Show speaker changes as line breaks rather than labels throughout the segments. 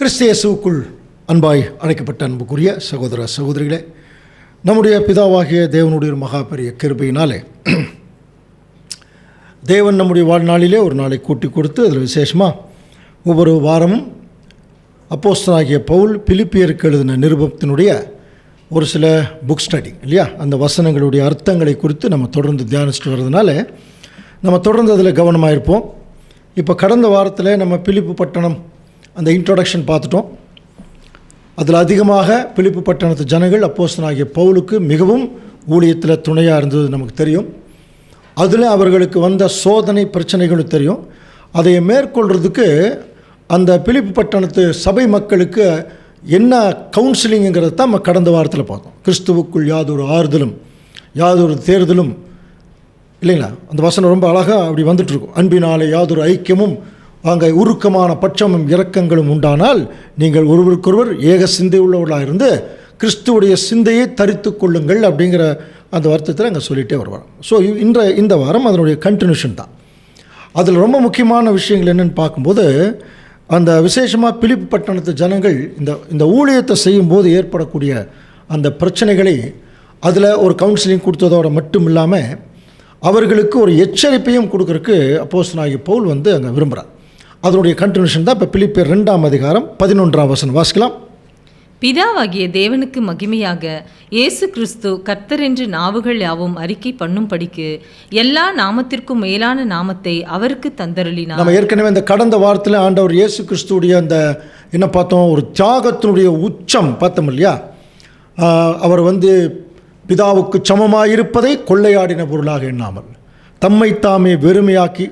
கிறிஸ்து இயேசுவுக்குள் அன்பாய் அழைக்கப்பட்ட அன்புக்குரிய சகோதர சகோதரிகளே, நம்முடைய பிதாவாகிய தேவனுடைய மகா பெரிய கிருபையினாலே தேவன் நம்முடைய வாழ்நாளிலே ஒரு நாளை கூட்டி கொடுத்து அதில் விசேஷமாக ஒவ்வொரு வாரமும் அப்போஸ்தலனாகிய பவுல் பிலிப்பியருக்கு எழுதின நிருபத்தினுடைய ஒரு சில புக் ஸ்டடி இல்லையா, அந்த வசனங்களுடைய அர்த்தங்களை குறித்து நம்ம தொடர்ந்து தியானிச்சுட்டு வர்றதுனால நம்ம தொடர்ந்து அதில் கவனமாக இருப்போம். இப்போ கடந்த வாரத்தில் நம்ம பிலிப்பு பட்டணம் அந்த இன்ட்ரோடக்ஷன் பார்த்துட்டோம். அதில் அதிகமாக பிலிப்பு பட்டணத்து ஜனங்கள் அப்போஸ்தலனாகிய பவுலுக்கு மிகவும் ஊழியத்தில் துணையாக இருந்தது நமக்கு தெரியும். அதில் அவர்களுக்கு வந்த சோதனை பிரச்சனைகளும் தெரியும். அதை மேற்கொள்கிறதுக்கு அந்த பிலிப்பு பட்டணத்து சபை மக்களுக்கு என்ன கவுன்சிலிங்கிறத தான் நம்ம கடந்த வாரத்தில் பார்த்தோம். கிறிஸ்துவுக்குள் யாதொரு ஆறுதலும் யாதொரு தேர்தலும் இல்லைங்களா, அந்த வசனம் ரொம்ப அழகாக அப்படி வந்துட்டுருக்கும். அன்பினாலே யாதொரு ஐக்கியமும் அங்கே உருக்கமான பட்சமும் இரக்கங்களும் உண்டானால் நீங்கள் ஒருவருக்கொருவர் ஏக சிந்தை உள்ளவர்களாக இருந்து கிறிஸ்துவுடைய சிந்தையை தரித்து கொள்ளுங்கள் அப்படிங்கிற அந்த வருத்தத்தில் அங்கே சொல்லிகிட்டே வருவார். ஸோ இந்த வாரம் அதனுடைய கண்டினியூஷன் தான். அதில் ரொம்ப முக்கியமான விஷயங்கள் என்னென்னு பார்க்கும்போது, அந்த விசேஷமாக பிலிப்பு பட்டணத்து ஜனங்கள் இந்த ஊழியத்தை செய்யும்போது ஏற்படக்கூடிய அந்த பிரச்சனைகளை அதில் ஒரு கவுன்சிலிங் கொடுத்ததோட மட்டும் இல்லாமல் அவர்களுக்கு ஒரு எச்சரிப்பையும் கொடுக்கறதுக்கு அப்போஸ்தலனாகிய பவுல் அங்கே விரும்புகிறார். அதனுடைய கண்டினியூஷன் தான் இப்போ பிலிப்பியர் 2ஆம் அதிகாரம் 11ஆம் வசனம் வாசிக்கலாம்.
பிதாவாகிய தேவனுக்கு மகிமையாக இயேசு கிறிஸ்து கர்த்தர் என்று நாவுகள் யாவும் அறிக்கை பண்ணும்படிக்கு எல்லா நாமத்திற்கும் மேலான நாமத்தை அவருக்கு தந்தருளினார்.
நம்ம ஏற்கனவே இந்த கடந்த வாரத்தில் ஆண்டவர் இயேசு கிறிஸ்துடைய அந்த என்ன பார்த்தோம், ஒரு தியாகத்தினுடைய உச்சம் பார்த்தோம் இல்லையா. அவர் பிதாவுக்கு சமமாக இருப்பதை கொள்ளையாடின பொருளாக எண்ணாமல் தம்மை தாமே வெறுமையாக்கி,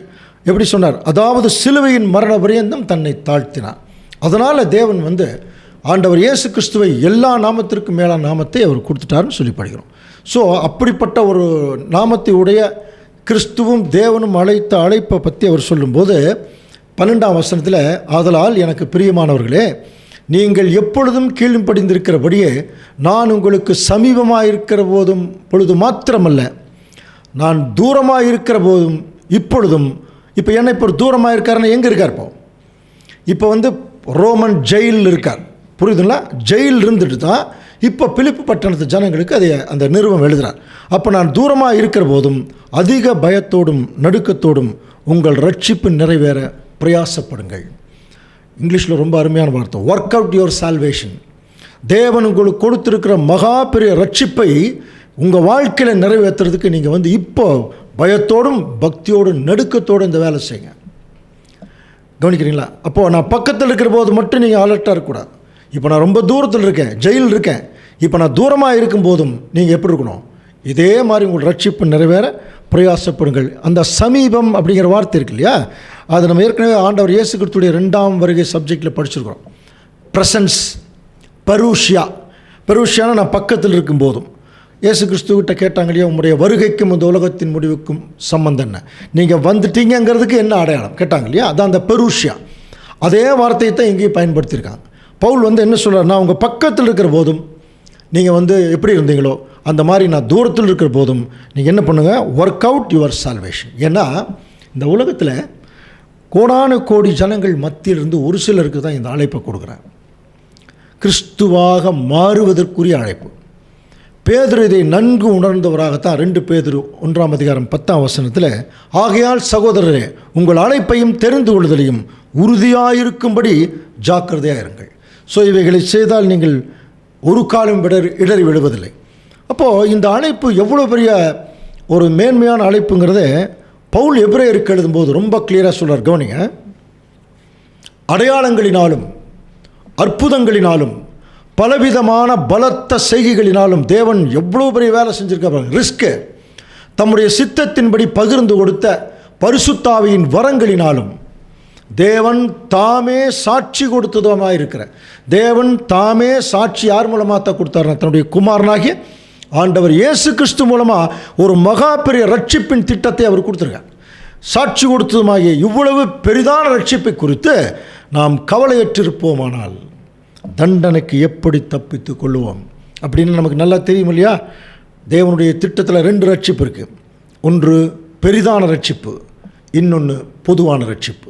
எப்படி சொன்னார், அதாவது சிலுவையின் மரண பரியந்தம் தன்னை தாழ்த்தினார். அதனால் தேவன் ஆண்டவர் இயேசு கிறிஸ்துவை எல்லா நாமத்திற்கும் மேலான நாமத்தை அவர் கொடுத்துட்டாருன்னு சொல்லி படிக்கிறோம். ஸோ அப்படிப்பட்ட ஒரு நாமத்தை உடைய கிறிஸ்துவும் தேவனும் அழைத்த அழைப்பை பற்றி அவர் சொல்லும்போது 12ஆம் வசனத்தில், ஆதலால் எனக்கு பிரியமானவர்களே, நீங்கள் எப்பொழுதும் கீழ்ப்படிந்திருக்கிறபடியே நான் உங்களுக்கு சமீபமாக இருக்கிற போதும் பொழுது மாத்திரமல்ல, நான் தூரமாக இருக்கிற போதும் இப்பொழுதும். இப்போ என்ன, இப்போ தூரமாக இருக்காருன்னா எங்கே இருக்கார்? இப்போ ரோமன் ஜெயிலில் இருக்கார், புரியுதுங்களா? ஜெயில் இருந்துட்டு தான் இப்போ பிலிப்பு பட்டணத்து ஜனங்களுக்கு அந்த நிருபம் எழுதுகிறார். அப்போ நான் தூரமாக இருக்கிற போதும் அதிக பயத்தோடும் நடுக்கத்தோடும் உங்கள் ரட்சிப்பு நிறைவேற பிரயாசப்படுங்கள். இங்கிலீஷில் ரொம்ப அருமையான வார்த்தை, ஒர்க் அவுட் யுவர் சால்வேஷன். தேவன் உங்களுக்கு கொடுத்துருக்கிற மகா பெரிய ரட்சிப்பை உங்கள் வாழ்க்கையில் நிறைவேற்றுறதுக்கு நீங்கள் இப்போ பயத்தோடும் பக்தியோடும் நடுக்கத்தோடும் இந்த வேலை செய்யுங்க. கவனிக்கிறீங்களா? அப்போது நான் பக்கத்தில் இருக்கிற போது மட்டும் நீங்கள் அலர்ட்டாக இருக்கக்கூடாது. இப்போ நான் ரொம்ப தூரத்தில் இருக்கேன், ஜெயிலில் இருக்கேன், இப்போ நான் தூரமாக இருக்கும்போதும் நீங்கள் எப்படி இருக்கணும்? இதே மாதிரி உங்கள் ரட்சிப்பு நிறைவேற பிரயாசப்படுங்கள். அந்த சமீபம் அப்படிங்கிற வார்த்தை இருக்கு இல்லையா, அது நம்ம ஏற்கனவே ஆண்டவர் இயேசு கிறிஸ்துடைய 2ஆம் வருகை சப்ஜெக்டில் படிச்சிருக்கிறோம். ப்ரெசன்ஸ், பெருஷியானா நான் பக்கத்தில் இருக்கும்போதும். இயேசு கிறிஸ்துவிட்ட கேட்டாங்க இல்லையா, உங்களுடைய வருகைக்கும் இந்த உலகத்தின் முடிவுக்கும் சம்பந்தம் என்ன, நீங்கள் வந்துட்டீங்கிறதுக்கு என்ன அடையாளம் கேட்டாங்க இல்லையா, அதான் அந்த பெருஷியா. அதே வார்த்தையை தான் இங்கேயும் பயன்படுத்தியிருக்காங்க. பவுல் என்ன சொல்கிறார், நான் உங்கள் பக்கத்தில் இருக்கிற போதும் நீங்கள் எப்படி இருந்தீங்களோ அந்த மாதிரி நான் தூரத்தில் இருக்கிற போதும் நீங்கள் என்ன பண்ணுங்கள், ஒர்க் அவுட் யுவர் சால்வேஷன். ஏன்னா இந்த உலகத்தில் கோடான கோடி ஜனங்கள் மத்தியிலிருந்து ஒரு சிலருக்கு தான் இந்த அழைப்பை கொடுக்குறேன், கிறிஸ்துவாக மாறுவதற்குரிய அழைப்பு. பேதுரு இதை நன்கு உணர்ந்தவராகத்தான் 2 பேதுரு 1ஆம் அதிகாரம் 10ஆம் வசனத்தில், ஆகையால் சகோதரரே உங்கள் அழைப்பையும் தெரிந்து கொள்வதையும் உறுதியாயிருக்கும்படி ஜாக்கிரதையாக இருங்கள். ஸோ இவைகளை செய்தால் நீங்கள் ஒரு காலம் இடறி விடுவதில்லை. அப்போது இந்த அழைப்பு எவ்வளோ பெரிய ஒரு மேன்மையான அழைப்புங்கிறத பவுல் எபிரேயருக்கு எழுதும்போது ரொம்ப கிளியராக சொல்கிறார். கவனிங்க, அடையாளங்களினாலும் அற்புதங்களினாலும் பலவிதமான பலத்த செய்கைகளினாலும் தேவன் எவ்வளோ பெரிய வேலை செஞ்சுருக்காரு. ரிஸ்க்கு தம்முடைய சித்தத்தின்படி பகிர்ந்து கொடுத்த பரிசுத்தாவியின் வரங்களினாலும் தேவன் தாமே சாட்சி கொடுத்ததுமாக இருக்கிற தேவன் தாமே சாட்சி யார் மூலமாக தான் கொடுத்தாருன்னா தன்னுடைய குமாரனாகிய ஆண்டவர் இயேசு கிறிஸ்து மூலமாக ஒரு மகா பெரிய ரட்சிப்பின் திட்டத்தை அவர் கொடுத்துருக்கார். சாட்சி கொடுத்ததுமாகிய இவ்வளவு பெரிதான ரட்சிப்பை குறித்து நாம் கவலையற்றிருப்போமானால் தண்டனைக்கு எப்படி தப்பித்து கொள்வோம் அப்படின்னு நமக்கு நல்லா தெரியும் இல்லையா. தேவனுடைய திட்டத்தில் 2 ரட்சிப்பு இருக்குது. ஒன்று பெரிதான ரட்சிப்பு, இன்னொன்று பொதுவான ரட்சிப்பு.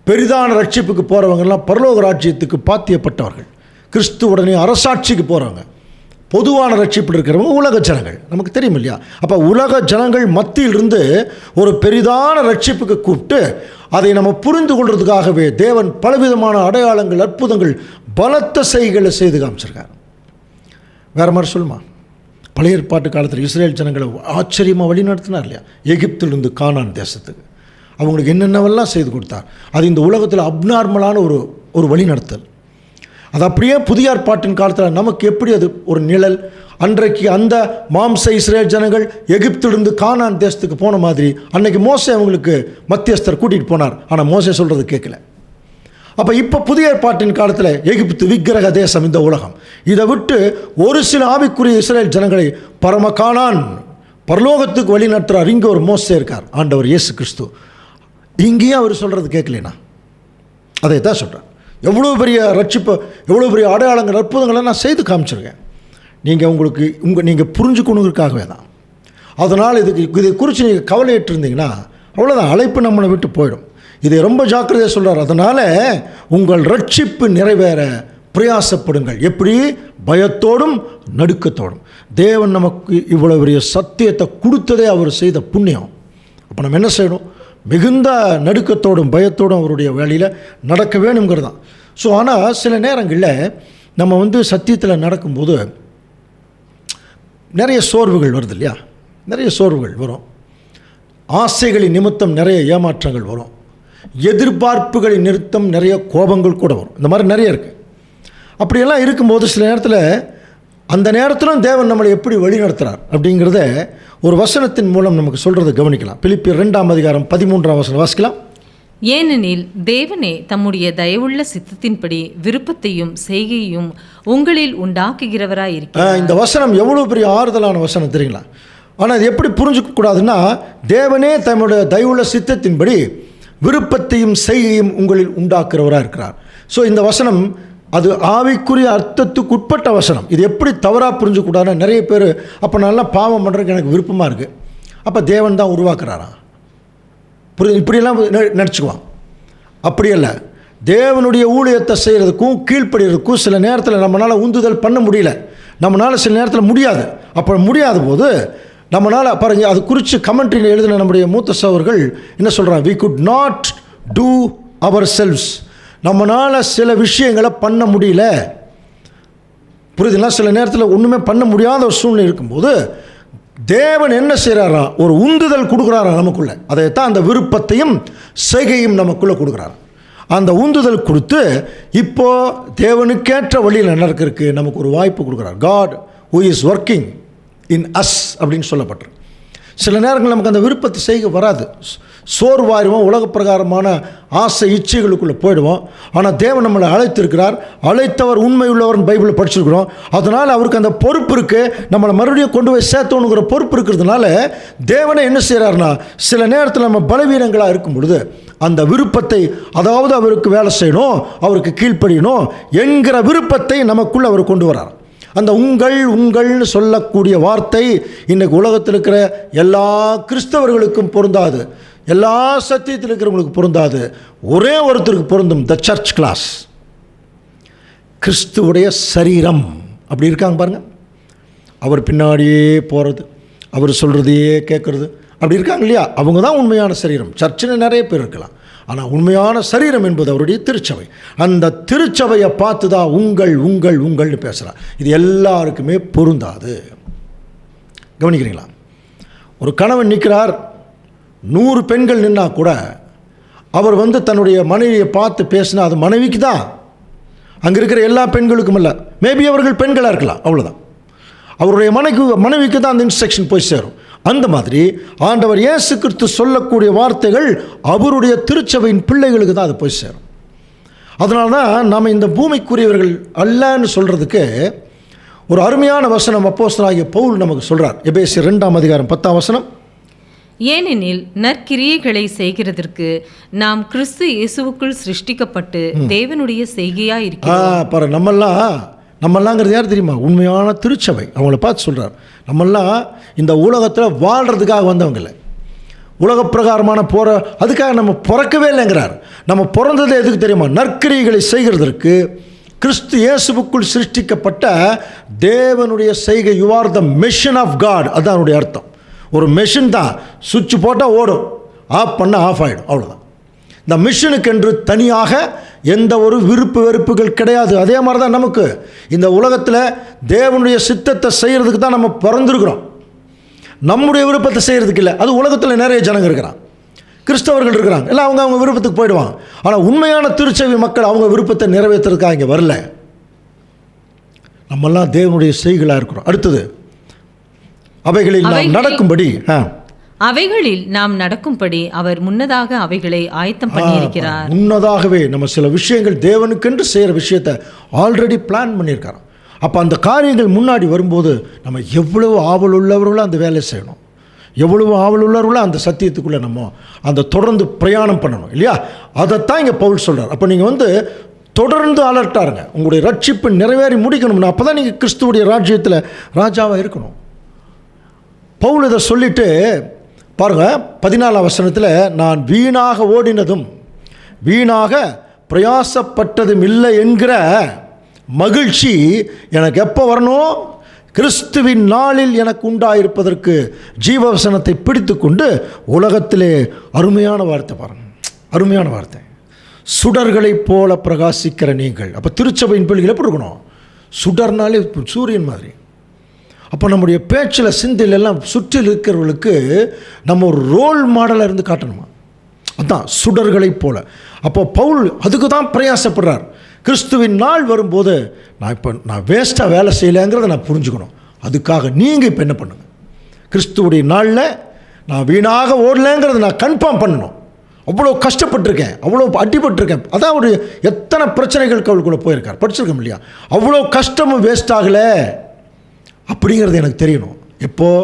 பெரிதான ரட்சிப்புக்கு போகிறவங்கெல்லாம் பரலோக ராஜ்யத்துக்கு பாத்தியப்பட்டவர்கள். கிறிஸ்து உடனே அரசாட்சிக்கு போகிறவங்க, பொதுவான ரட்சிப்பு இருக்கிறவங்க உலக ஜனங்கள். நமக்கு தெரியும் இல்லையா? அப்போ உலக ஜனங்கள் மத்தியிலிருந்து ஒரு பெரிதான ரட்சிப்புக்கு கூப்பிட்டு அதை நம்ம புரிந்து கொள்வதற்காகவே தேவன் பலவிதமான அடையாளங்கள், அற்புதங்கள், பலத்த செய்கைகளை செய்து காமிச்சிருக்கார். வேறு மாதிரி சொல்லுமா, பழைய ஏற்பாட்டு காலத்தில் இஸ்ரேல் ஜனங்களை ஆச்சரியமாக வழி நடத்தினார் இல்லையா? எகிப்திலிருந்து கானான் தேசத்துக்கு அவங்களுக்கு என்னென்னவெல்லாம் செய்து கொடுத்தார். அது இந்த உலகத்தில் அப்நார்மலான ஒரு வழி நடத்தல். அது அப்படியே புதிய ஏற்பாட்டின் காலத்தில் நமக்கு எப்படி அது ஒரு நிழல். அன்றைக்கு அந்த மாம்ச இஸ்ரேல் ஜனங்கள் எகிப்திலிருந்து கானான் தேசத்துக்கு போன மாதிரி அன்றைக்கி மோசே அவங்களுக்கு மத்தியஸ்தர் கூட்டிகிட்டு போனார். ஆனால் மோசே சொல்கிறது கேட்கல. அப்போ இப்போ புதிய ஏற்பாட்டின் காலத்தில் எகிப்து விக்கிரக தேசம் இந்த உலகம். இதை விட்டு ஒரு சில ஆவிக்குரிய இஸ்ரேல் ஜனங்களை பரம கானான் பரலோகத்துக்கு வழி நடத்துகிறார். இங்கே ஒரு மோசே இருக்கார், ஆண்டவர் இயேசு கிறிஸ்து. இங்கேயும் அவர் சொல்கிறது கேட்கலனா அதை தான் சொல்கிறார். எவ்வளோ பெரிய ரட்சிப்பு, எவ்வளோ பெரிய அடையாளங்கள், அற்புதங்களை நான் செய்து காமிச்சிருக்கேன். நீங்கள் புரிஞ்சுக்கணுங்கிறதுக்காகவே தான். அதனால் இதை குறித்து நீங்கள் கவலையிட்டு இருந்தீங்கன்னா அவ்வளோதான், அழைப்பு நம்மளை விட்டு போயிடும். இதை ரொம்ப ஜாக்கிரதையாக சொல்கிறார். அதனால் உங்கள் ரட்சிப்பு நிறைவேற பிரயாசப்படுங்கள். எப்படி? பயத்தோடும் நடுக்கத்தோடும். தேவன் நமக்கு இவ்வளோ பெரிய சத்தியத்தை கொடுத்ததே அவர் செய்த புண்ணியம். அப்போ நம்ம என்ன செய்யணும்? மிகுந்த நடுக்கத்தோடும் பயத்தோடும் அவருடைய வேலையில் நடக்க வேணுங்கிறது தான். ஸோ ஆனால் சில நேரங்களில் நம்ம சத்தியத்தில் நடக்கும்போது நிறைய சோர்வுகள் வருது இல்லையா? நிறைய சோர்வுகள் வரும். ஆசைகளின் நிமித்தம் நிறைய ஏமாற்றங்கள் வரும். எதிர்பார்ப்புகளின் நிமித்தம் நிறைய கோபங்கள் கூட வரும். இந்த மாதிரி நிறைய இருக்குது. அப்படியெல்லாம் இருக்கும்போது சில நேரத்தில் அந்த நேரத்திலும் தேவன் நம்மளை எப்படி வழி நடத்துகிறார் அப்படிங்கிறத ஒரு வசனத்தின் மூலம் நமக்கு சொல்கிறத கவனிக்கலாம். பிலிப்பியர் 2:13 வாசிக்கலாம்.
ஏனெனில் தேவனே தம்முடைய தயவுள்ள சித்தத்தின்படி விருப்பத்தையும் செய்கையும் உங்களில் உண்டாக்குகிறவராய் இருக்கிறார்.
இந்த வசனம் எவ்வளோ பெரிய ஆறுதலான வசனம் தெரியுங்களா? ஆனால் அது எப்படி புரிஞ்சுக்கூடாதுன்னா, தேவனே தம்முடைய தயவுள்ள சித்தத்தின்படி விருப்பத்தையும் செய்கையும் உங்களில் உண்டாக்குறவராக இருக்கிறார். ஸோ இந்த வசனம் அது ஆவிக்குரிய அர்த்தத்துக்கு உட்பட்ட வசனம். இது எப்படி தவறாக புரிஞ்சுக்கூடாதுன்னா, நிறைய பேர் அப்போ நல்லா பாவம் பண்ணுறதுக்கு எனக்கு விருப்பமாக இருக்குது, அப்போ தேவன் தான் உருவாக்குறாரா, இப்படியெல்லாம் நடிச்சுக்குவான். அப்படி இல்லை. தேவனுடைய ஊழியத்தை செய்கிறதுக்கும் கீழ்ப்படுகிறதுக்கும் சில நேரத்தில் நம்மளால் உந்துதல் பண்ண முடியல. நம்மளால் சில நேரத்தில் முடியாது. அப்போ முடியாத போது நம்மளால் பாருங்க, அது குறித்து கமெண்ட்ரியில் எழுதின நம்முடைய மூத்த சகோதரர்கள் என்ன சொல்கிறாங்க? we could not do ourselves. நம்மளால் சில விஷயங்களை பண்ண முடியல. புரியுதுங்களா? சில நேரத்தில் ஒன்றுமே பண்ண முடியாத ஒரு சூழ்நிலை இருக்கும்போது தேவன் என்ன செய்கிறாரா? ஒரு உந்துதல் கொடுக்குறாரா நமக்குள்ளே. அதைத்தான் அந்த விருப்பத்தையும் செய்கையும் நமக்குள்ளே கொடுக்குறாரு. அந்த உந்துதல் கொடுத்து இப்போது தேவனுக்கேற்ற வழியில் நடக்கிறதுக்கு நமக்கு ஒரு வாய்ப்பு கொடுக்குறார். God who is working in us அப்படின்னு சொல்லப்பட்டிருக்கு. சில நேரங்கள் நமக்கு அந்த விருப்பத்தை செய்க வராது. சோர்வாயிருவோம், உலக பிரகாரமான ஆசை இச்சைகளுக்குள்ளே போயிடுவோம். ஆனால் தேவன் நம்மளை அழைத்திருக்கிறார். அழைத்தவர் உண்மை உள்ளவர்னு பைபிளில் படிச்சிருக்கிறோம். அதனால் அவருக்கு அந்த பொறுப்பு இருக்குது. நம்மளை மறுபடியும் கொண்டு போய் சேர்த்தோணுங்கிற பொறுப்பு இருக்கிறதுனால தேவனை என்ன செய்கிறாருன்னா, சில நேரத்தில் நம்ம பலவீனங்களாக இருக்கும் பொழுது அந்த விருப்பத்தை, அதாவது அவருக்கு வேலை செய்யணும், அவருக்கு கீழ்ப்படியணும் என்கிற விருப்பத்தை நமக்குள்ளே அவர் கொண்டு வரார். அந்த உங்கள்னு சொல்லக்கூடிய வார்த்தை இன்றைக்கு உலகத்தில் இருக்கிற எல்லா கிறிஸ்தவர்களுக்கும் பொருந்தாது, எல்லா சத்தியத்தில் இருக்கிறவங்களுக்கு பொருந்தாது. ஒரே ஒருத்தருக்கு பொருந்தும், த சர்ச் கிளாஸ், கிறிஸ்துவுடைய சரீரம். அப்படி இருக்காங்க பாருங்கள். அவர் பின்னாடியே போகிறது, அவர் சொல்கிறதையே கேட்குறது, அப்படி இருக்காங்க இல்லையா? அவங்க தான் உண்மையான சரீரம். சர்ச்சில் நிறைய பேர் இருக்கலாம், ஆனால் உண்மையான சரீரம் என்பது அவருடைய திருச்சபை. அந்த திருச்சபையை பார்த்து தான் உங்கள்னு பேசுகிறார். இது எல்லாருக்குமே பொருந்தாது. கவனிக்கிறீங்களா? ஒரு கணவன் நிற்கிறார், 100 பெண்கள் நின்னா கூட அவர் தன்னுடைய மனைவியை பார்த்து பேசினா அது மனைவிக்கு தான், அங்கே இருக்கிற எல்லா பெண்களுக்கும் இல்லை. மேபி அவர்கள் பெண்களாக இருக்கலாம், அவ்வளோதான். அவருடைய மனைவிக்கு தான் அந்த இன்ஸ்ட்ரக்ஷன் போய் சேரும். அந்த மாதிரி ஆண்டவர் இயேசு கிறிஸ்து சொல்லக்கூடிய வார்த்தைகள் அவருடைய திருச்சபையின் பிள்ளைகளுக்கு தான் அது போய் சேரும். அதனால தான் நாம் இந்த பூமிக்குரியவர்கள் அல்லன்னு சொல்கிறதுக்கு ஒரு அருமையான வசனம் அப்போஸ்தலனாகிய பவுல் நமக்கு சொல்கிறார். எபேசியர் 2:10.
ஏனெனில் நற்கிரியைகளை செய்கிறதற்கு நாம் கிறிஸ்து இயேசுவுக்குள் சிருஷ்டிக்கப்பட்டு தேவனுடைய செய்கையாக இருக்கிறோம்.
பாரு, நம்மெல்லாங்கிறது யார் தெரியுமா? உண்மையான திருச்சபை. அவங்கள பார்த்து சொல்கிறார், நம்மெல்லாம் இந்த உலகத்தில் வாழ்கிறதுக்காக வந்தவங்க இல்லை, உலக பிரகாரமான அதுக்காக நம்ம பிறக்கவே இல்லைங்கிறார். நம்ம பிறந்தது எதுக்கு தெரியுமா? நற்கிரியைகளை செய்கிறதற்கு. கிறிஸ்து இயேசுவுக்குள் சிருஷ்டிக்கப்பட்ட தேவனுடைய செய்கை. You are the machine of God. அதுதான் அவனுடைய அர்த்தம். ஒரு மெஷின் தான், சுவிட்ச் போட்டால் ஓடும், ஆஃப் பண்ணால் ஆஃப் ஆகிடும், அவ்வளோதான். இந்த மிஷினுக்கென்று தனியாக எந்த ஒரு விருப்பு வெறுப்புகள் கிடையாது. அதே மாதிரி தான் நமக்கு இந்த உலகத்தில் தேவனுடைய சித்தத்தை செய்கிறதுக்கு தான் நம்ம பிறந்திருக்கிறோம். நம்முடைய விருப்பத்தை செய்கிறதுக்கு இல்லை. அது உலகத்தில் நிறைய ஜனங்க இருக்கிறான், கிறிஸ்தவர்கள் இருக்கிறாங்க, எல்லாம் அவங்க விருப்பத்துக்கு போயிடுவாங்க. ஆனால் உண்மையான திருச்சபை மக்கள் அவங்க விருப்பத்தை நிறைவேற்றுறதுக்காக இங்கே வரல. நம்மெல்லாம் தேவனுடைய செய்களாக இருக்கிறோம். அடுத்தது, அவைகளில் நாம் நடக்கும்படி அவர் முன்னதாக அவைகளை ஆயத்தம் பண்ணியிருக்கிறார். முன்னதாகவே நம்ம சில விஷயங்கள் தேவனுக்கென்று செய்கிற விஷயத்தை ஆல்ரெடி பிளான் பண்ணியிருக்கிறோம். அப்போ அந்த காரியங்கள் முன்னாடி வரும்போது நம்ம எவ்வளவு ஆவல் உள்ளவர்களோ அந்த வேலையை செய்யணும், எவ்வளவு ஆவல் உள்ளவர்களோ அந்த சத்தியத்துக்குள்ளே நம்ம அந்த தொடர்ந்து பிரயாணம் பண்ணணும், இல்லையா? அதைத்தான் இங்கே பவுல் சொல்கிறார். அப்போ நீங்கள் தொடர்ந்து அலர்ட்டாக இருங்க. உங்களுடைய ரட்சிப்பு நிறைவேறி முடிக்கணும்னா அப்போ தான் நீங்கள் கிறிஸ்துவுடைய ராஜ்யத்தில் ராஜாவாக இருக்கணும். பவுல் இதை சொல்லிட்டு பாருங்கள், 14ஆம் வசனத்தில், நான் வீணாக ஓடினதும் வீணாக பிரயாசப்பட்டதும் இல்லை என்கிற மகிழ்ச்சி எனக்கு எப்போ வரணும்? கிறிஸ்துவின் நாளில் எனக்கு உண்டாயிருப்பதற்கு ஜீவவசனத்தை பிடித்து கொண்டு உலகத்திலே. அருமையான வார்த்தை பாருங்கள், அருமையான வார்த்தை. சுடர்களைப் போல பிரகாசிக்கிற நீங்கள். அப்போ திருச்சபையின் பிள்ளைகள் எப்படி இருக்கணும்? சுடர்னாலே சூரியன் மாதிரி. அப்போ நம்முடைய பேச்சில் சிந்தையிலெல்லாம் சுற்றில் இருக்கிறவர்களுக்கு நம்ம ஒரு ரோல் மாடலாக இருந்து காட்டணுமா? அதுதான் சுடர்களைப் போல. அப்போ பவுல் அதுக்கு தான் பிரயாசப்படுறார். கிறிஸ்துவின் நாள் வரும்போது நான் வேஸ்ட்டாக வேலை செய்யலைங்கிறத நான் புரிஞ்சுக்கணும். அதுக்காக நீங்கள் இப்போ என்ன பண்ணுங்க? கிறிஸ்துவுடைய நாளில் நான் வீணாக ஓடலைங்கிறத நான் கன்ஃபார்ம் பண்ணணும். அவ்வளோ கஷ்டப்பட்டிருக்கேன், அவ்வளோ அடிபட்டிருக்கேன். அதான் ஒரு எத்தனை பிரச்சனைகளுக்கு அவளுக்குள்ளே போயிருக்கார், படிச்சிருக்கோம் இல்லையா? அவ்வளோ கஷ்டமும் வேஸ்ட் ஆகலை அப்படிங்கிறது எனக்கு தெரியணும். எப்போது?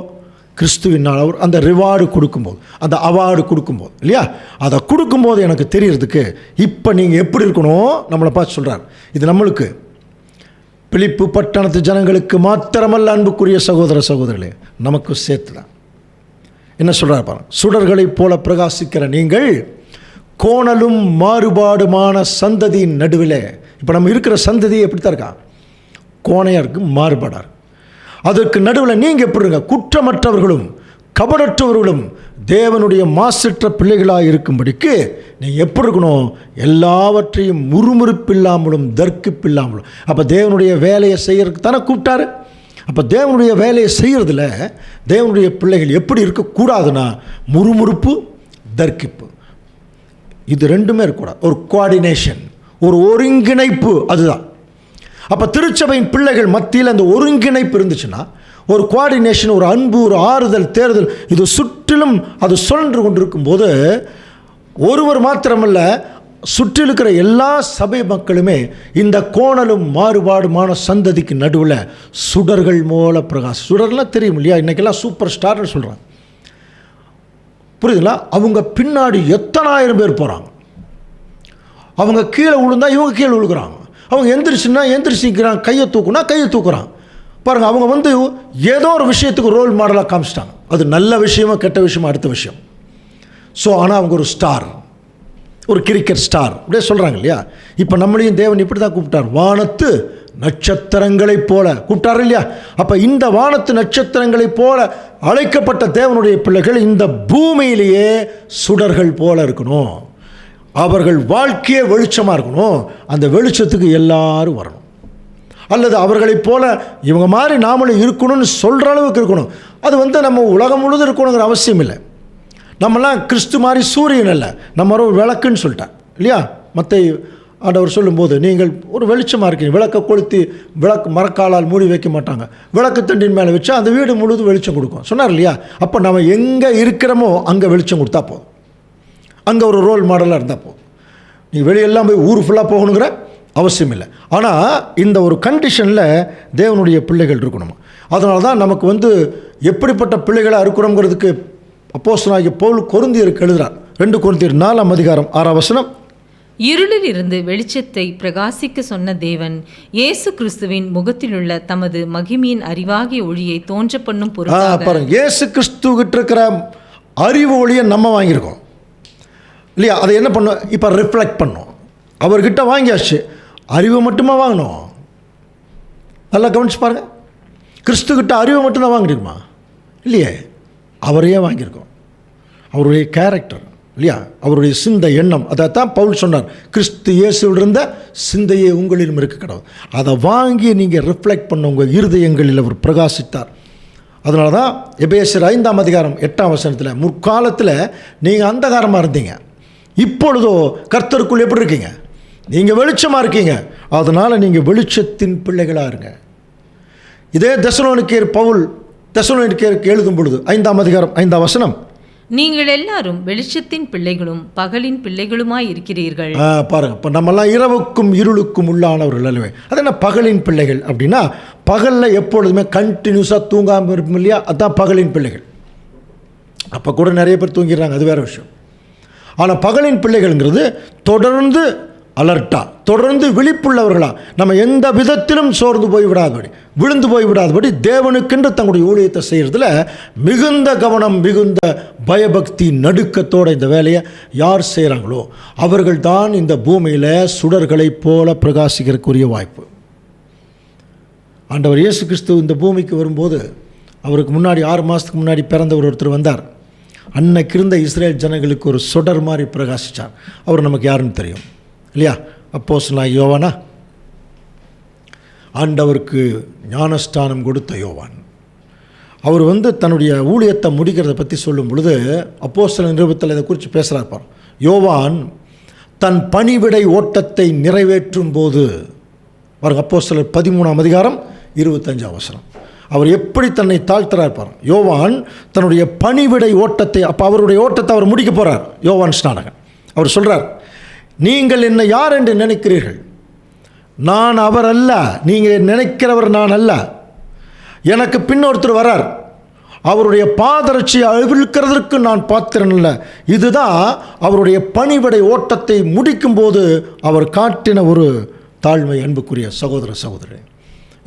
கிறிஸ்துவின் நாள் அவர் அந்த ரிவார்டு கொடுக்கும்போது, அந்த அவார்டு கொடுக்கும்போது, இல்லையா? அதை கொடுக்கும்போது எனக்கு தெரியறதுக்கு இப்போ நீங்கள் எப்படி இருக்கணும் நம்மளை பார்த்து சொல்கிறார். இது நம்மளுக்கு பிலிப்பு பட்டணத்து ஜனங்களுக்கு மாத்திரமல்ல, அன்புக்குரிய சகோதர சகோதரர்களே, நமக்கு சேர்த்து தான். என்ன சொல்கிறார் பாருங்க. சுடர்களைப் போல பிரகாசிக்கிற நீங்கள் கோணலும் மாறுபாடுமான சந்ததியின் நடுவில். இப்போ நம்ம இருக்கிற சந்ததி எப்படி தான் இருக்கா? கோணையாக இருக்குது, மாறுபாடாக இருக்குது. அதற்கு நடுவில் நீங்கள் எப்படி இருங்க? குற்றமற்றவர்களும் கபடற்றவர்களும் தேவனுடைய மாசற்ற பிள்ளைகளாக இருக்கும்படிக்கு நீங்கள் எப்படி இருக்கணும்? எல்லாவற்றையும் முறுமுறுப்பில்லாமலும் தர்க்கிப்பில்லாமலும். அப்போ தேவனுடைய வேலையை செய்கிறதுக்கு தானே கூப்பிட்டாரு. அப்போ தேவனுடைய வேலையை செய்கிறதுல தேவனுடைய பிள்ளைகள் எப்படி இருக்கக்கூடாதுன்னா முறுமுறுப்பு, தர்க்கிப்பு, இது ரெண்டுமே இருக்கக்கூடாது. ஒரு கோஆர்டினேஷன், ஒரு ஒருங்கிணைப்பு, அதுதான். அப்போ திருச்சபையின் பிள்ளைகள் மத்தியில் அந்த ஒருங்கிணைப்பு இருந்துச்சுன்னா, ஒரு கோஆர்டினேஷன், ஒரு அன்பு, ஒரு ஆறுதல், தேர்தல், இது சுற்றிலும் அது சுழன்று கொண்டிருக்கும் போது ஒருவர் மாத்திரமல்ல, சுற்றில் இருக்கிற எல்லா சபை மக்களுமே இந்த கோணலும் மாறுபாடுமான சந்ததிக்கு நடுவில் சுடர்கள் மூல பிரகாசம். சுடர்லாம் தெரியும் இல்லையா? இன்றைக்கெல்லாம் சூப்பர் ஸ்டார்னு சொல்கிறாங்க, புரியுதுங்களா? அவங்க பின்னாடி எத்தனாயிரம் பேர் போகிறாங்க. அவங்க கீழே விழுந்தா இவங்க கீழே விழுகிறாங்க. அவங்க எந்திரிச்சிக்கிறாங்க, கையை தூக்குறான் பாருங்கள். அவங்க ஏதோ ஒரு விஷயத்துக்கு ரோல் மாடலாக காமிச்சிட்டாங்க. அது நல்ல விஷயமோ கெட்ட விஷயமோ அடுத்த விஷயம். ஸோ ஆனால் அவங்க ஒரு ஸ்டார், ஒரு கிரிக்கெட் ஸ்டார் அப்படியே சொல்கிறாங்க இல்லையா? இப்போ நம்மளையும் தேவன் இப்படி தான் கூப்பிட்டார், வானத்து நட்சத்திரங்களைப் போல கூப்பிட்டார் இல்லையா? அப்போ இந்த வானத்து நட்சத்திரங்களைப் போல அழைக்கப்பட்ட தேவனுடைய பிள்ளைகள் இந்த பூமியிலேயே சுடர்கள் போல இருக்கணும். அவர்கள் வாழ்க்கையே வெளிச்சமாக இருக்கணும். அந்த வெளிச்சத்துக்கு எல்லாரும் வரணும். அல்லது அவர்களைப் போல இவங்க மாதிரி நாமளும் இருக்கணும்னு சொல்கிற அளவுக்கு இருக்கணும். அது நம்ம உலகம் முழுதும் இருக்கணுங்கிற அவசியம் இல்லை. நம்மலாம் கிறிஸ்து மாதிரி சூரியன் இல்லை, நம்ம ஒரு விளக்குன்னு சொல்லிட்டேன் இல்லையா? மத்தேயு ஆண்டவர் சொல்லும்போது, நீங்கள் ஒரு வெளிச்சமாக இருக்கீங்க. விளக்கை கொளுத்தி விளக்கு மரக்காலால் மூடி வைக்க மாட்டாங்க, விளக்கு தண்டின் மேலே வச்சா அந்த வீடு முழுதும் வெளிச்சம் கொடுக்கும் சொன்னார் இல்லையா? அப்போ நம்ம எங்கே இருக்கிறோமோ அங்கே வெளிச்சம் கொடுத்தா போதும், அங்கே ஒரு ரோல் மாடலாக இருந்தால் போதும். நீ வெளியெல்லாம் போய் ஊர் ஃபுல்லாக போகணுங்கிற அவசியம் இல்லை. ஆனால் இந்த ஒரு கண்டிஷனில் தேவனுடைய பிள்ளைகள் இருக்கணும். அதனால தான் நமக்கு எப்படிப்பட்ட பிள்ளைகளாக இருக்கிறோங்கிறதுக்கு அப்போஸ்தலனாகிய பவுல் கொரிந்தியருக்கு எழுதுகிறார். 2 கொரிந்தியர் 4ஆம் அதிகாரம் 6ஆம் வசனம்.
இருளில் இருந்து வெளிச்சத்தை பிரகாசிக்க சொன்ன தேவன் இயேசு கிறிஸ்துவின் முகத்திலுள்ள தமது மகிமையின் அறிவாகிய ஒளியை தோன்ற பண்ணும் பொருளாக.
பாருங்க, இயேசு கிறிஸ்துவிட்ட இருக்கிற அறிவு ஒளியை நம்ம வாங்கியிருக்கோம் இல்லையா? அதை என்ன பண்ணோம்? இப்போ ரிஃப்ளெக்ட் பண்ணோம். அவர்கிட்ட வாங்கியாச்சு, அறிவை மட்டுமா வாங்கணும்? நல்லா கவனிச்சு பாருங்கள். கிறிஸ்துக்கிட்ட அறிவை மட்டும்தான் வாங்கியிருக்குமா? இல்லையே, அவரையே வாங்கியிருக்கோம். அவருடைய கேரக்டர் இல்லையா, அவருடைய சிந்தை எண்ணம், அதைத்தான் பவுல் சொன்னார், கிறிஸ்து இயேசுவில் இருந்த சிந்தையே உங்களிலும் இருக்க கடவுள். அதை வாங்கி நீங்கள் ரிஃப்ளெக்ட் பண்ண உங்கள் இருதயங்களில் அவர் பிரகாசித்தார். அதனால தான் எபேசியர் 5ஆம் அதிகாரம் 8ஆம் வசனத்தில், முற்காலத்தில் நீங்கள் அந்தகாரமாக இருந்தீங்க, இப்பொழுதோ கர்த்தருக்குள் எப்படி இருக்கீங்க? நீங்கள் வெளிச்சமாக இருக்கீங்க, அதனால் நீங்கள் வெளிச்சத்தின் பிள்ளைகளாக இருங்க. இதே தெசலோனிக்கேயருக்கு எழுதும் பொழுது 5ஆம் அதிகாரம் 5ஆம் வசனம்,
நீங்கள் எல்லாரும் வெளிச்சத்தின் பிள்ளைகளும் பகலின் பிள்ளைகளுமாய் இருக்கிறீர்கள்.
பாருங்க, இப்போ நம்மெல்லாம் இரவுக்கும் இருளுக்கும் உள்ளானவர்கள் அல்லவே. அது என்ன பகலின் பிள்ளைகள் அப்படின்னா, பகலில் எப்பொழுதுமே கண்டினியூஸாக தூங்காமல் இருப்போம் இல்லையா, அதுதான் பகலின் பிள்ளைகள். அப்போ கூட நிறைய பேர் தூங்கிடுறாங்க, அது வேறு விஷயம். ஆனால் பகலின் பிள்ளைகள்ங்கிறது தொடர்ந்து அலர்ட்டாக, தொடர்ந்து விழிப்புள்ளவர்களா, நம்ம எந்த விதத்திலும் சோர்ந்து போய்விடாதபடி, விழுந்து போய்விடாதபடி தேவனுக்கென்று தங்களுடைய ஊழியத்தை செய்கிறதுல மிகுந்த கவனம், மிகுந்த பயபக்தி, நடுக்கத்தோடு இந்த வேலையை யார் செய்கிறாங்களோ அவர்கள் தான் இந்த பூமியில் சுடர்களைப் போல பிரகாசிக்கிறதுக்குரிய வாய்ப்பு. ஆண்டவர் இயேசு கிறிஸ்து இந்த பூமிக்கு வரும்போது, அவருக்கு முன்னாடி 6 மாதத்துக்கு முன்னாடி பிறந்தவர் ஒருத்தர் வந்தார். அன்னைக்கு இருந்த இஸ்ரேல் ஜனங்களுக்கு ஒரு சுடர் மாதிரி பிரகாசித்தார். அவர் நமக்கு யாருன்னு தெரியும் இல்லையா? அப்போஸ்தலனாகிய யோவானா, ஆண்டவருக்கு ஞானஸ்தானம் கொடுத்த யோவான். அவர் தன்னுடைய ஊழியத்தை முடிக்கிறத பற்றி சொல்லும் பொழுது அப்போஸ்தலர் நிருபத்தில் இதை குறித்து பேசுகிறார் பார். யோவான் தன் பணிவிடை ஓட்டத்தை நிறைவேற்றும் போது, பாருங்க, அப்போஸ்தலர் 13ஆம் அதிகாரம் 25ஆம் வசனம், அவர் எப்படி தன்னை தாழ்த்துறார் பார். யோவான் தன்னுடைய பணிவிடை ஓட்டத்தை, அப்போ அவருடைய ஓட்டத்தை அவர் முடிக்க போகிறார். யோவான் ஸ்நானகன் அவர் சொல்கிறார், நீங்கள் என்னை யார் என்று நினைக்கிறீர்கள்? நான் அவர் அல்ல, நீங்கள் நினைக்கிறவர் நான் அல்ல. எனக்கு பின்னொருத்தர் வரார், அவருடைய பாதரட்சியை அவிழ்க்கிறதற்கு நான் பாத்திரன் அல்ல. இதுதான் அவருடைய பணிவிடை ஓட்டத்தை முடிக்கும்போது அவர் காட்டின ஒரு தாழ்மை. அன்புக்குரிய சகோதர சகோதரி,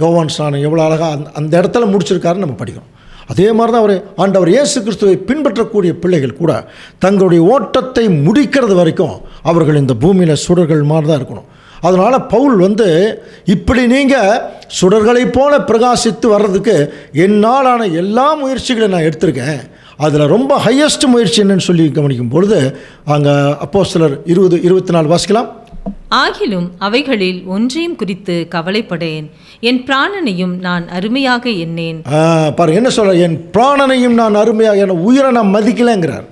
யோவான் ஸ்நானம் எவ்வளோ அழகாக அந்த இடத்துல முடிச்சிருக்காருன்னு நம்ம படிக்கிறோம். அதே மாதிரி தான் ஆண்டவர் இயேசு கிறிஸ்துவை பின்பற்றக்கூடிய பிள்ளைகள் கூட தங்களுடைய ஓட்டத்தை முடிக்கிறது வரைக்கும் அவர்கள் இந்த பூமியில் சுடர்கள் மாதிரி தான் இருக்கணும். அதனால் பவுல் இப்படி நீங்கள் சுடர்களைப் போல பிரகாசித்து வர்றதுக்கு என்னாலான எல்லா முயற்சிகளையும் நான் எடுத்திருக்கேன். அதில் ரொம்ப ஹையஸ்ட் முயற்சி என்னன்னு சொல்லி கவனிக்கும் பொழுது அங்கே அப்போஸ்தலர் 20-24 வாசிக்கலாம்.
ஆகிலும் அவைகளில் ஒன்றையும் குறித்து கவலைப்படேன், என் பிராணனையும் நான் அருமையாக எண்ணேன்.
பாருங்க என்ன சொல்ற, என் பிராணனையும் நான் அருமையாக, என் உயிரை நான் மதிக்கலைங்கிறார்.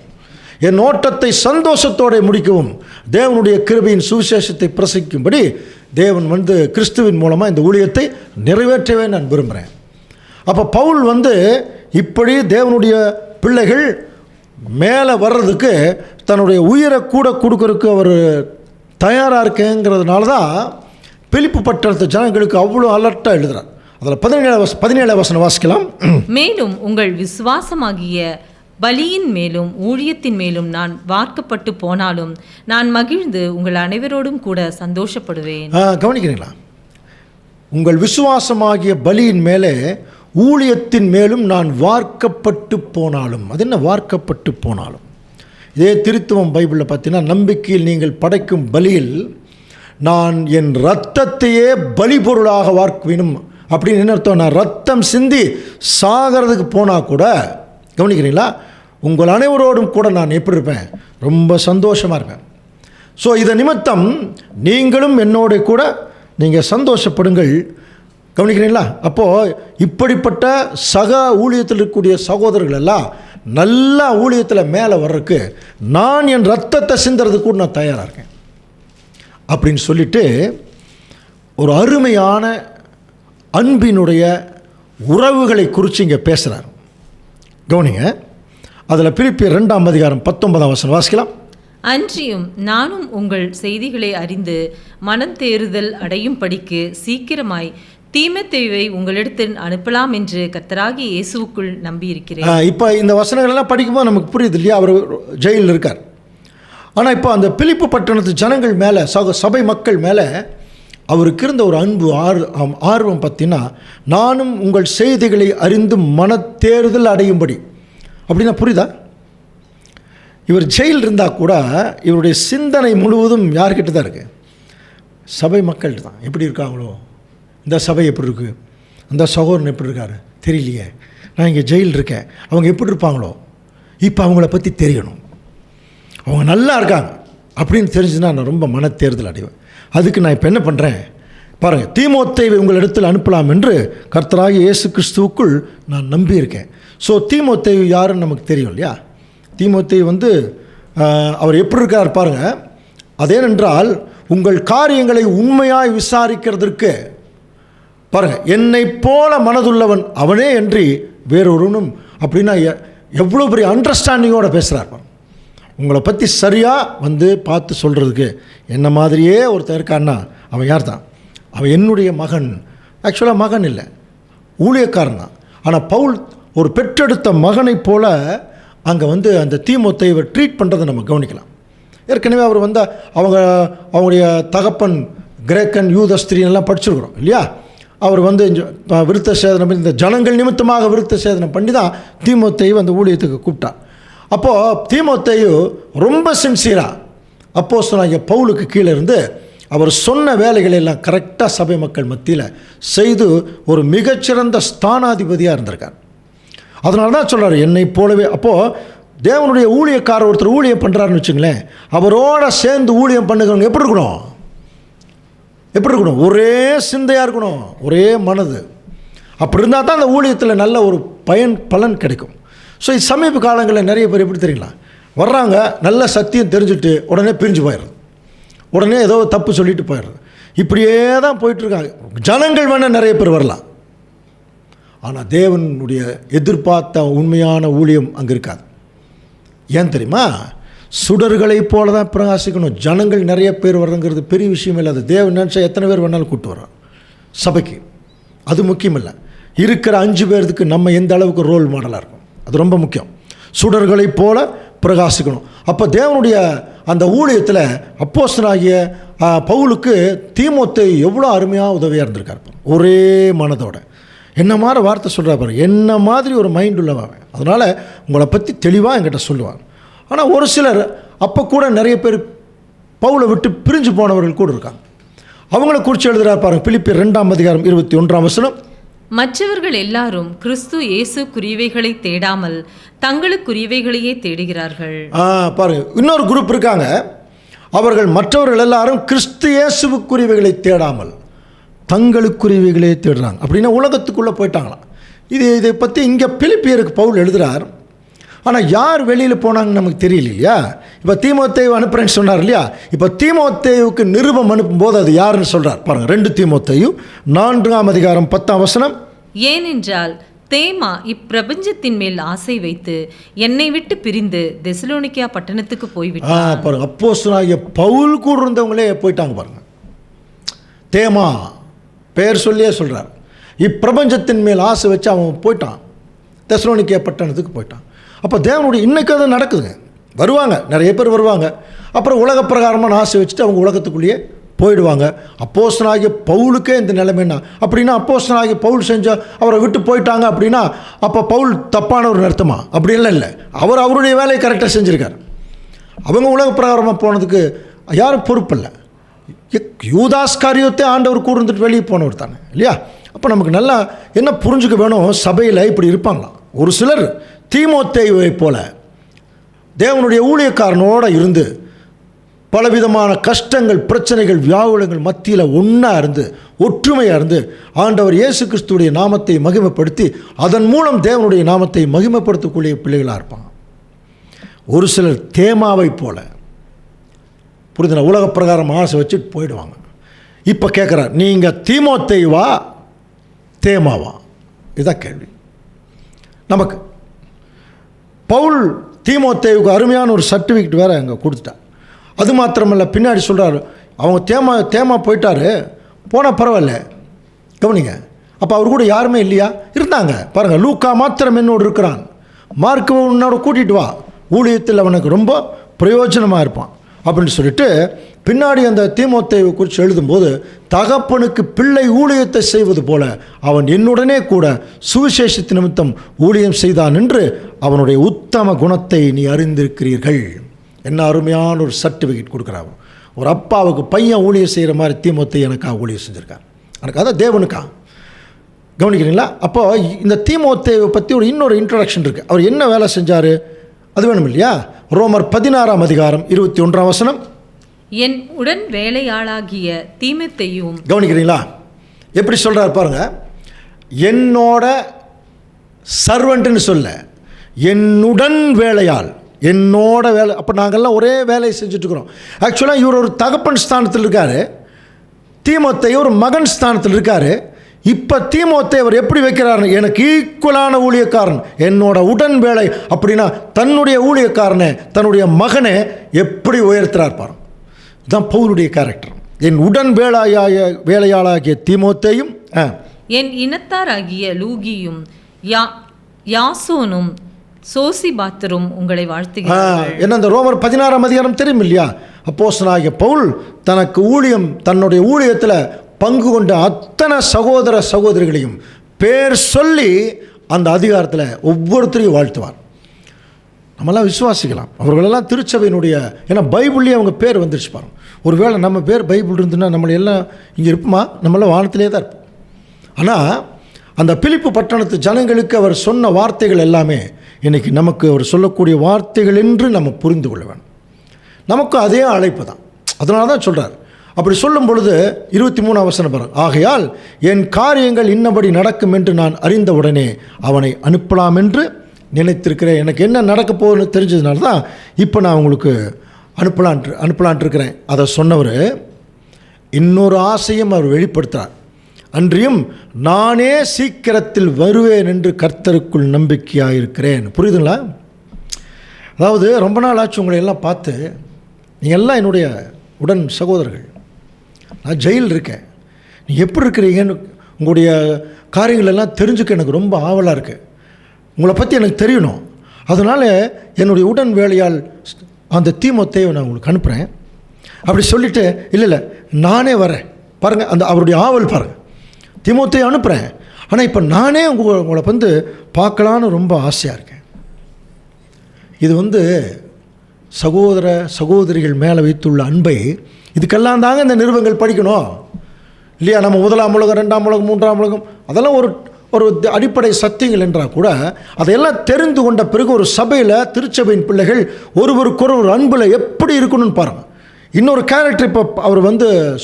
என் ஓட்டத்தை சந்தோஷத்தோடு முடிக்கவும் தேவனுடைய கிருபையின் சுவிசேஷத்தை பிரசங்கிக்கும்படி தேவன் கிறிஸ்துவின் மூலமாக இந்த ஊழியத்தை நிறைவேற்றவே நான் விரும்புகிறேன். அப்போ பவுல் இப்படி தேவனுடைய பிள்ளைகள் மேலே வர்றதுக்கு தன்னுடைய உயிரை கூட கொடுக்கறதுக்கு அவர் தயாராக இருக்கேங்கிறதுனால தான் பிலிப்பு பட்டணத்து ஜனங்களுக்கு அவ்வளோ அலர்ட்டாக எழுதுகிறார். அதில் 17 வசனம் வாசிக்கலாம்.
மேலும் உங்கள் விசுவாசமாகிய பலியின் மேலும் ஊழியத்தின் மேலும் நான் வார்க்கப்பட்டு போனாலும் நான் மகிழ்ந்து உங்கள் அனைவரோடும் கூட சந்தோஷப்படுவேன்.
கவனிக்கிறீங்களா? உங்கள் விசுவாசமாகிய பலியின் மேலே ஊழியத்தின் மேலும் நான் வார்க்கப்பட்டு போனாலும். அது என்ன வார்க்கப்பட்டு போனாலும்? இதே திருத்துவம் பைபிளில் பார்த்தீங்கன்னா, நம்பிக்கையில் நீங்கள் படைக்கும் பலியில் நான் என் இரத்தத்தையே பலி பொருளாக வார்க்கணும் அப்படின்னு என்ன அர்த்தம்? நான் ரத்தம் சிந்தி சாகிறதுக்கு போனால் கூட, கவனிக்கிறீங்களா, உங்கள் அனைவரோடும் கூட நான் எப்படி இருப்பேன்? ரொம்ப சந்தோஷமாக இருப்பேன். ஸோ இதை நிமித்தம் நீங்களும் என்னோட கூட நீங்கள் சந்தோஷப்படுங்கள். கவனிக்கிறீங்களா? அப்போது இப்படிப்பட்ட சக ஊழியத்தில் இருக்கக்கூடிய சகோதரர்கள் எல்லாம் நல்லா ஊழியத்தில் மேலே வர்றதுக்கு நான் என் ரத்தத்தை சிந்துறதுக்கு கூட நான் தயாராக இருக்கேன் அப்படின்னு சொல்லிட்டு ஒரு அருமையான அன்பினுடைய உறவுகளை குறித்து இங்கே பேசுகிறார். கவனிங்க, அதில் பிலிப்பியர் 2ஆம் அதிகாரம் 19ஆம் வசனம் வாசிக்கலாம்.
அன்றியும் நானும் உங்கள் செய்திகளை அறிந்து மனம் தேறுதல் அடையும் படிக்கு சீக்கிரமாய் தீமோத்தேயுவை உங்களிடத்தில் அனுப்பலாம் என்று கர்த்தராகிய இயேசுவுக்குள் நம்பியிருக்கிறேன்.
இப்போ இந்த வசனங்கள் எல்லாம் படிக்கும்போது நமக்கு புரியுது இல்லையா? அவர் ஜெயிலில் இருக்கார். ஆனால் இப்போ அந்த பிலிப்பு பட்டணத்து ஜனங்கள் மேலே, சபை மக்கள் மேலே அவருக்கு இருந்த ஒரு அன்பு, ஆர்வம் பார்த்தீங்கன்னா, நானும் உங்கள் செய்திகளை அறிந்து மனத்தேறுதல் அடையும்படி. அப்படின்னா புரியுதா? இவர் ஜெயில் இருந்தால் கூட இவருடைய சிந்தனை முழுவதும் யார்கிட்ட தான் இருக்குது? சபை மக்கள்கிட்ட தான். எப்படி இருக்காங்களோ, இந்த சபை எப்படி இருக்குது, அந்த சகோதரன் எப்படி இருக்காரு தெரியலையே, நான் இங்கே ஜெயில் இருக்கேன், அவங்க எப்படி இருப்பாங்களோ, இப்போ அவங்கள பற்றி தெரியணும், அவங்க நல்லா இருக்காங்க அப்படின்னு தெரிஞ்சுன்னா நான் ரொம்ப மனத்தேர்தல் அடைவேன். அதுக்கு நான் இப்போ என்ன பண்ணுறேன் பாருங்கள், தீமோத்தேயுவை உங்களிடத்தில் அனுப்பலாம் என்று கர்த்தராகிய இயேசு கிறிஸ்துவுக்குள் நான் நம்பியிருக்கேன். ஸோ தீமோத்தேயு யாருன்னு நமக்கு தெரியும் இல்லையா? தீமோத்தேயு அவர் எப்படி இருக்கார் பாருங்கள். அதேனென்றால் உங்கள் காரியங்களை உண்மையாய் விசாரிக்கிறதற்கு பாருங்கள், என்னை போல மனதுள்ளவன் அவனே என்று வேறொருவனும், அப்படின்னா எவ்வளோ பெரிய அண்டர்ஸ்டாண்டிங்கோடு பேசுகிறார். உங்களை பற்றி சரியாக பார்த்து சொல்கிறதுக்கு என்ன மாதிரியே ஒருத்தர் இருக்கான்னா அவன் யார் தான்? அவன் என்னுடைய மகன். ஆக்சுவலாக மகன் இல்லை, ஊழியக்காரன் தான். ஆனால் பவுல் ஒரு பெற்றெடுத்த மகனைப் போல் அங்கே அந்த தீமோத்தேயுவை ட்ரீட் பண்ணுறதை நம்ம கவனிக்கலாம். ஏற்கனவே அவர் அவங்களுடைய தகப்பன் கிரேக்கன் யூத ஸ்திரீனெல்லாம் படிச்சிருக்கிறோம் இல்லையா? அவர் விருத்த சேதனம், இந்த ஜனங்கள் நிமித்தமாக விருத்த சேதனம் பண்ணி தான் தீமோத்தேயு அந்த ஊழியத்துக்கு கூப்பிட்டார். அப்போது தீமோத்தேயு ரொம்ப சின்சியராக அப்போஸ்தலனாகிய பவுலுக்கு கீழே இருந்து அவர் சொன்ன வேலைகளை எல்லாம் கரெக்டாக சபை மக்கள் மத்தியில் செய்து ஒரு மிகச்சிறந்த ஸ்தானாதிபதியாக இருந்திருக்கார். அதனால தான் சொல்கிறார் என்னை போலவே. அப்போது தேவனுடைய ஊழியக்காரர் ஒருத்தர் ஊழியம் பண்ணுறாருன்னு வச்சுங்களேன், அவரோட சேர்ந்து ஊழியம் பண்ணுறவங்க எப்படி இருக்கணும்? ஒரே சிந்தையாக இருக்கணும், ஒரே மனது. அப்படி இருந்தால் தான் அந்த ஊழியத்தில் நல்ல ஒரு பலன் கிடைக்கும். ஸோ சமீப காலங்களில் நிறைய பேர் எப்படி தெரியுங்களா, வர்றாங்க, நல்ல சத்தியம் தெரிஞ்சுட்டு உடனே பிரிஞ்சு போயிடுறது, உடனே ஏதோ தப்பு சொல்லிட்டு போயிடுறது. இப்படியே தான் போயிட்டுருக்காங்க. ஜனங்கள் வேணால் நிறைய பேர் வரலாம், ஆனால் தேவனுடைய எதிர்பார்த்த உண்மையான ஊழியம் அங்கே இருக்காது. ஏன் தெரியுமா? சுடர்களை போல தான் பிரகாசிக்கணும். ஜனங்கள் நிறைய பேர் வர்றங்கிறது பெரிய விஷயம் இல்லை. அது தேவன் நினச்சா எத்தனை பேர் வேணாலும் கூப்பிட்டு வரோம் சபைக்கு, அது முக்கியம் இல்லை. இருக்கிற 5 பேருக்கு நம்ம எந்த அளவுக்கு ரோல் மாடலாக இருக்கும், அது ரொம்ப முக்கியம். சுடர்களை போல பிரகாசிக்கணும். அப்போ தேவனுடைய அந்த ஊழியத்தில் அப்போஸ்தலனாகிய பவுலுக்கு தீமோத்தேயு எவ்வளோ அருமையாக உதவியாக இருந்திருக்கார். ஒரே மனதோட என்ன மாதிரி வார்த்தை சொல்கிறா பாரு, என்ன மாதிரி ஒரு மைண்ட் உள்ளவன். அதனால் உங்களை பற்றி தெளிவாக என்கிட்ட சொல்லுவாங்க. ஆனால் ஒரு சிலர் அப்போ கூட நிறைய பேர் பவுலை விட்டு பிரிஞ்சு போனவர்கள் கூட இருக்காங்க. அவங்கள குறித்து எழுதுகிறார் பாருங்கள், பிலிப்பியர் 2:21.
மற்றவர்கள் எல்லாரும் கிறிஸ்து இயேசுக்குரியவைகளை தேடாமல் தங்களுக்குரியவைகளையே தேடுகிறார்கள்.
பாருங்க, இன்னொரு குரூப் இருக்காங்க. அவர்கள் மற்றவர்கள் எல்லாரும் கிறிஸ்து இயேசுக்குரியவைகளை தேடாமல் தங்களுக்குரியவைகளே தேடுறாங்க. அப்படின்னா உலகத்துக்குள்ளே போயிட்டாங்களாம். இதை பற்றி இங்கே பிலிப்பியருக்கு பவுல் எழுதுகிறார். ஆனால் யார் வெளியில் போனாங்கன்னு நமக்கு தெரியல இல்லையா? இப்போ தீமோத்தேயு அனுப்புகிறேன்னு சொன்னார் இல்லையா? இப்போ தீமோத்தேயுவுக்கு நிருபம் அனுப்பும்போது அது யாருன்னு சொல்கிறார் பாருங்கள். 2 தீமோத்தேயு 4:10.
ஏனென்றால் தேமா இப்பிரபஞ்சத்தின் மேல் ஆசை வைத்து என்னை விட்டு பிரிந்து தெசலோனிக்கா பட்டணத்துக்கு போய்விட்டார்.
பாருங்க, அப்போஸ்தலனாகிய பவுல் கூட இருந்தவங்களே போயிட்டாங்க பாருங்க. தேமா பேர் சொல்லியே சொல்கிறார், இப்பிரபஞ்சத்தின் மேல் ஆசை வச்சு அவன் போயிட்டான், தெசலோனிக்கா பட்டணத்துக்கு போயிட்டான். அப்போ தேவனுடைய இன்றைக்கு அது நடக்குதுங்க. வருவாங்க, நிறைய பேர் வருவாங்க, அப்புறம் உலக பிரகாரமான ஆசை வச்சுட்டு அவங்க உலகத்துக்குள்ளேயே போயிடுவாங்க. அப்போஸ்தலனாகிய பவுலுக்கே இந்த நிலைமைன்னா, அப்படின்னா அப்போஸ்தலனாகிய பவுல் செஞ்சால் அவரை விட்டு போயிட்டாங்க அப்படின்னா அப்போ பவுல் தப்பான ஒரு அர்த்தமா? அப்படின்லாம் இல்லை. அவருடைய வேலையை கரெக்டாக செஞ்சுருக்கார். அவங்க உலக பிரகாரமாக போனதுக்கு யாரும் பொறுப்பில்லை. யூதாஸ் காரியத்தை ஆண்டவர் கூட இருந்துட்டு வெளியே போனவர் தானே இல்லையா? அப்போ நமக்கு நல்லா என்ன புரிஞ்சுக்க வேணும், சபையில் இப்படி இருப்பாங்களாம் ஒரு சிலர். தீமோத்தேயுவை போல தேவனுடைய ஊழியக்காரனோடு இருந்து பலவிதமான கஷ்டங்கள், பிரச்சனைகள், வியாகுலங்கள் மத்தியில் ஒன்றா இருந்து ஒற்றுமையாக இருந்து ஆண்டவர் இயேசு கிறிஸ்துடைய நாமத்தை மகிமைப்படுத்தி அதன் மூலம் தேவனுடைய நாமத்தை மகிமைப்படுத்தக்கூடிய பிள்ளைகளாக இருப்பாங்க. ஒரு சிலர் தேமாவை போல புரிதுனா உலக பிரகாரம் ஆசை வச்சுட்டு போயிடுவாங்க. இப்போ கேட்குறார், நீங்கள் தீமோத்தேயுவா தேமாவா? இதுதான் கேள்வி நமக்கு. பவுல் தீமோத்தேயுக்கு அருமையான ஒரு சர்டிஃபிகேட் வேறு அங்கே கொடுத்துட்டார். அது மாத்திரமல்ல, பின்னாடி சொல்கிறார், அவங்க தேமா போயிட்டார், போனால் பரவாயில்ல. கவனிங்க, அப்போ அவர் கூட யாருமே இல்லையா? இருந்தாங்க பாருங்கள். லூக்கா மாத்திரம் என்னோடு இருக்கிறான், மார்க்கு உன்னோட கூட்டிகிட்டு வா, ஊழியத்தில் அவனுக்கு ரொம்ப பிரயோஜனமாக இருப்பான் அப்படின்னு சொல்லிட்டு பின்னாடி அந்த தீமோத்தேயுவை குறித்து எழுதும்போது, தகப்பனுக்கு பிள்ளை ஊழியத்தை செய்வது போல அவன் என்னுடனே கூட சுவிசேஷத்து நிமித்தம் ஊழியம் செய்தான் என்று அவனுடைய உத்தம குணத்தை நீ அறிந்திருக்கிறீர்கள். என்ன அருமையான ஒரு சர்டிஃபிகேட் கொடுக்குறாங்க. ஒரு அப்பாவுக்கு பையன் ஊழியம் செய்கிற மாதிரி தீமோத்தேயு எனக்காக ஊழியம் செஞ்சுருக்கார். எனக்கு அதான் தேவனுக்கா. கவனிக்கிறீங்களா? அப்போ இந்த தீமோத்தேயுவை பற்றி இன்னொரு இன்ட்ரடக்ஷன் இருக்குது. அவர் என்ன வேலை செஞ்சார் அது வேணும் இல்லையா? ரோமர் 16ஆம் அதிகாரம் 21ஆம் வசனம்.
என் உடன் வேலையாளாகிய தீமோத்தேயுவும். கவனிக்கிறீங்களா
எப்படி சொல்கிறார் பாருங்க. என்னோட சர்வெண்ட்னு சொல்ல, என்னுடன் வேலையாள், என்னோட வேலை. அப்போ நாங்கள்லாம் ஒரே வேலையை செஞ்சுட்ருக்குறோம். ஆக்சுவலாக இவர் ஒரு தகப்பன் ஸ்தானத்தில் இருக்கார், தீமோத்தேயு ஒரு மகன் ஸ்தானத்தில் இருக்கார். இப்போ தீமோத்தேயு அவர் எப்படி வைக்கிறார்? எனக்கு ஈக்குவலான ஊழியக்காரன், என்னோட உடன் வேலை. அப்படின்னா தன்னுடைய ஊழியக்காரனை, தன்னுடைய மகனை எப்படி உயர்த்துறார் பாருங்க. இதுதான் பவுலுடைய கேரக்டர். என் உடன் வேலையாளாகிய தீமோத்தேயும்,
என் இனத்தாராகிய லூகியும் யாசோனும் சோசிபாத்தரும் உங்களை வாழ்த்துகிறார்கள்.
என்ன இந்த ரோமர் 16ஆம் அதிகாரம் தெரியும் இல்லையா? அப்போஸ்தலனாகிய பவுல் தனக்கு தன்னுடைய ஊழியத்தில் பங்கு கொண்ட அத்தனை சகோதர சகோதரிகளையும் பேர் சொல்லி அந்த அதிகாரத்தில் ஒவ்வொருத்தரையும் வாழ்த்துவார். நம்மளாம் விசுவாசிக்கலாம். அவர்களெல்லாம் திருச்சபையினுடைய, ஏன்னா பைபிள்லேயே அவங்க பேர் வந்துருச்சு பாருங்க. ஒருவேளை நம்ம பேர் பைபிள் இருந்துன்னா நம்மளை எல்லாம் இங்கே இருப்போமா? நம்மளாம் வானத்திலே தான் இருப்போம். ஆனால் அந்த பிலிப்பு பட்டணத்து ஜனங்களுக்கு அவர் சொன்ன வார்த்தைகள் எல்லாமே இன்றைக்கி நமக்கு அவர் சொல்லக்கூடிய வார்த்தைகள் என்று நம்ம புரிந்து கொள்ள வேணும். நமக்கு அதே அழைப்பு தான். அதனால தான் சொல்கிறார். அப்படி சொல்லும் பொழுது 23ஆம் வசனம் பாருங்கள். ஆகையால் என் காரியங்கள் இன்னபடி நடக்கும் என்று நான் அறிந்தவுடனே அவனை அனுப்பலாம் என்று நினைத்திருக்கிறேன். எனக்கு என்ன நடக்க போகுதுன்னு தெரிஞ்சதுனால தான் இப்போ நான் உங்களுக்கு அனுப்பலான்ட்டு இருக்கிறேன். அதை சொன்னவர் இன்னொரு ஆசையும் அவர் வெளிப்படுத்துகிறார். அன்றியும் நானே சீக்கிரத்தில் வருவேன் என்று கர்த்தருக்குள் நம்பிக்கையாக இருக்கிறேன். புரியுதுங்களா? அதாவது ரொம்ப நாள் ஆச்சு உங்களை எல்லாம் பார்த்து. நீங்கள் எல்லாம் என்னுடைய உடன் சகோதரர்கள். நான் ஜெயில் இருக்கேன். நீங்கள் எப்படி இருக்கிறீங்கன்னு உங்களுடைய காரியங்கள் எல்லாம் தெரிஞ்சுக்க எனக்கு ரொம்ப ஆவலாக இருக்குது. உங்களை பற்றி எனக்கு தெரியணும். அதனால் என்னுடைய உடன் வேலையால் அந்த தீமோத்தேயுவை நான் உங்களுக்கு அனுப்புகிறேன். அப்படி சொல்லிவிட்டு, இல்லை நானே வரேன் பாருங்கள். அந்த அவருடைய ஆவல் பாருங்கள். தீமோத்தேயு அனுப்புகிறேன், ஆனால் இப்போ நானே உங்களை வந்து பார்க்கலான்னு ரொம்ப ஆசையாக இருக்கேன். இது சகோதர சகோதரிகள் மேலே வைத்துள்ள அன்பை, இதுக்கெல்லாம் தாங்க இந்த நிருபங்கள் படிக்கணும் இல்லையா? நம்ம 1ஆம் உலகம், 2ஆம் உலகம், 3ஆம் உலகம், அதெல்லாம் ஒரு அடிப்படை சத்தியங்கள் என்றால் கூட அதையெல்லாம் தெரிந்து கொண்ட பிறகு ஒரு சபையில் திருச்சபையின் பிள்ளைகள் ஒருவருக்கொரு ஒரு அன்பில் எப்படி இருக்கணும்னு பாருங்கள். இன்னொரு கேரக்டர் இப்போ அவர்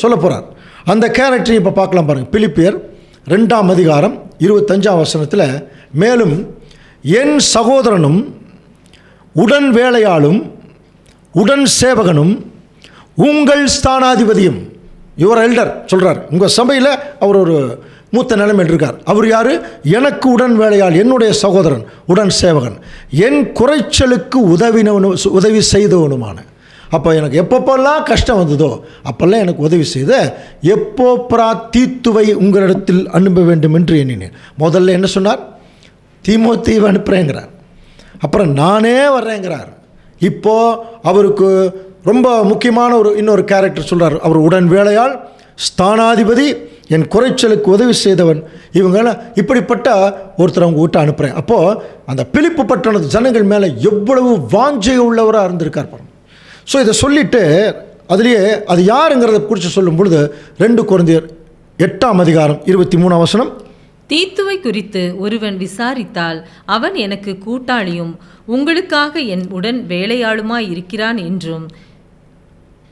சொல்ல போகிறார். அந்த கேரக்டரை இப்போ பார்க்கலாம் பாருங்கள். பிலிப்பியர் 2ஆம் அதிகாரம் 25ஆம் வசனத்தில், மேலும் என் சகோதரனும் உடன் வேலையாளும் உடன் சேவகனும் உங்கள் ஸ்தானாதிபதியும், யுவர் எல்டர் சொல்கிறார். உங்கள் சபையில் அவர் ஒரு மூத்த நிலைமையில் இருக்கார். அவர் யார்? எனக்கு உடன் வேலையாள், என்னுடைய சகோதரன், உடன் சேவகன், என் குறைச்சலுக்கு உதவி செய்தவனுமான. அப்போ எனக்கு எப்பப்பெல்லாம் கஷ்டம் வந்ததோ அப்போல்லாம் எனக்கு உதவி செய்த தீத்துவை உங்களிடத்தில் அனுப்ப வேண்டும் என்று எண்ணினேன். முதல்ல என்ன சொன்னார்? தீமோத்தேயுவை அனுப்புகிறேங்கிறார். அப்புறம் நானே வர்றேங்கிறார். இப்போது அவருக்கு ரொம்ப முக்கியமான இன்னொரு கேரக்டர் சொல்கிறார். அவர் உடன் வேலையாள், ஸ்தானாதிபதி, என் குறைச்சலுக்கு உதவி செய்தவன். இவங்களாம் இப்படிப்பட்ட ஒருத்தர் அவங்க விட்டு அனுப்புகிறேன். அப்போது அந்த பிலிப்பு பட்டணத்து ஜனங்கள் மேலே எவ்வளவு வாஞ்சை உள்ளவராக இருந்திருக்கார் பாருங்க. ஸோ இதை சொல்லிவிட்டு அதுலேயே அது யாருங்கிறத குறித்து சொல்லும் பொழுது 2 கொரிந்தியர் 8ஆம் அதிகாரம் 23ஆம் வசனம்.
தீத்துவை குறித்து ஒருவன் விசாரித்தால் அவன் எனக்கு கூட்டாளியும் உங்களுக்காக என் உடன் வேலையாளுமாய் இருக்கிறான் என்றும்,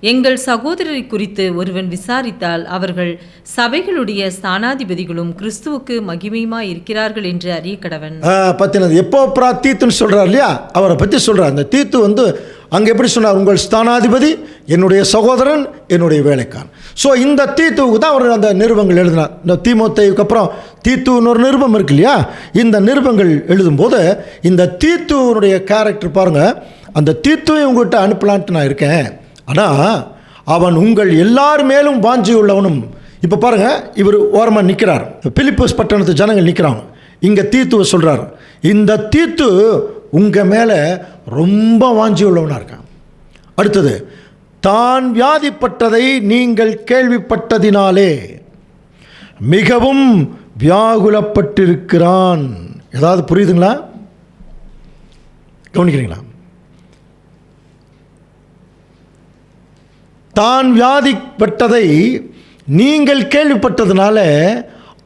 எங்கள் சகோதரரை குறித்து ஒருவன் விசாரித்தால் அவர்கள் சபைகளுடைய ஸ்தானாதிபதிகளும் கிறிஸ்துவுக்கு மகிமையுமாய் இருக்கிறார்கள் என்று அறிய கடவன்.
பத்தினது எப்போ தீத்துன்னு சொல்கிறார் இல்லையா? அவரை பற்றி சொல்கிறார். அந்த தீத்து அங்கே எப்படி சொன்னார்? உங்கள் ஸ்தானாதிபதி, என்னுடைய சகோதரன், என்னுடைய வேலைக்காரன். ஸோ இந்த தீத்துவுக்கு தான் அவர் அந்த நிருபங்கள் எழுதினார். இந்த தீமோத்தேயுக்கு அப்புறம் தீத்துன்னு ஒரு நிருபம் இருக்கு இல்லையா? இந்த நிருபங்கள் எழுதும்போது இந்த தீத்துவனுடைய கேரக்டர் பாருங்கள். அந்த தீத்துவை உங்கள்கிட்ட அனுப்பலான்ட்டு நான் இருக்கேன், ஆனால் அவன் உங்கள் எல்லார் மேலும் வாஞ்சி உள்ளவனும். இப்போ பாருங்கள், இவர் ஓரமாக நிற்கிறார். பிலிப்பஸ் பட்டணத்து ஜனங்கள் நிற்கிறாங்க. இங்கே தீத்துவை சொல்கிறார். இந்த தீத்து உங்கள் மேலே ரொம்ப வாஞ்சி உள்ளவனாக இருக்கான். அடுத்தது, தான் வியாதிப்பட்டதை நீங்கள் கேள்விப்பட்டதினாலே மிகவும் வியாகுலப்பட்டிருக்கிறான். ஏதாவது புரியுதுங்களா? கவனிக்கிறீங்களா? தான் வியாதிப்பட்டதை நீங்கள் கேள்விப்பட்டதுனால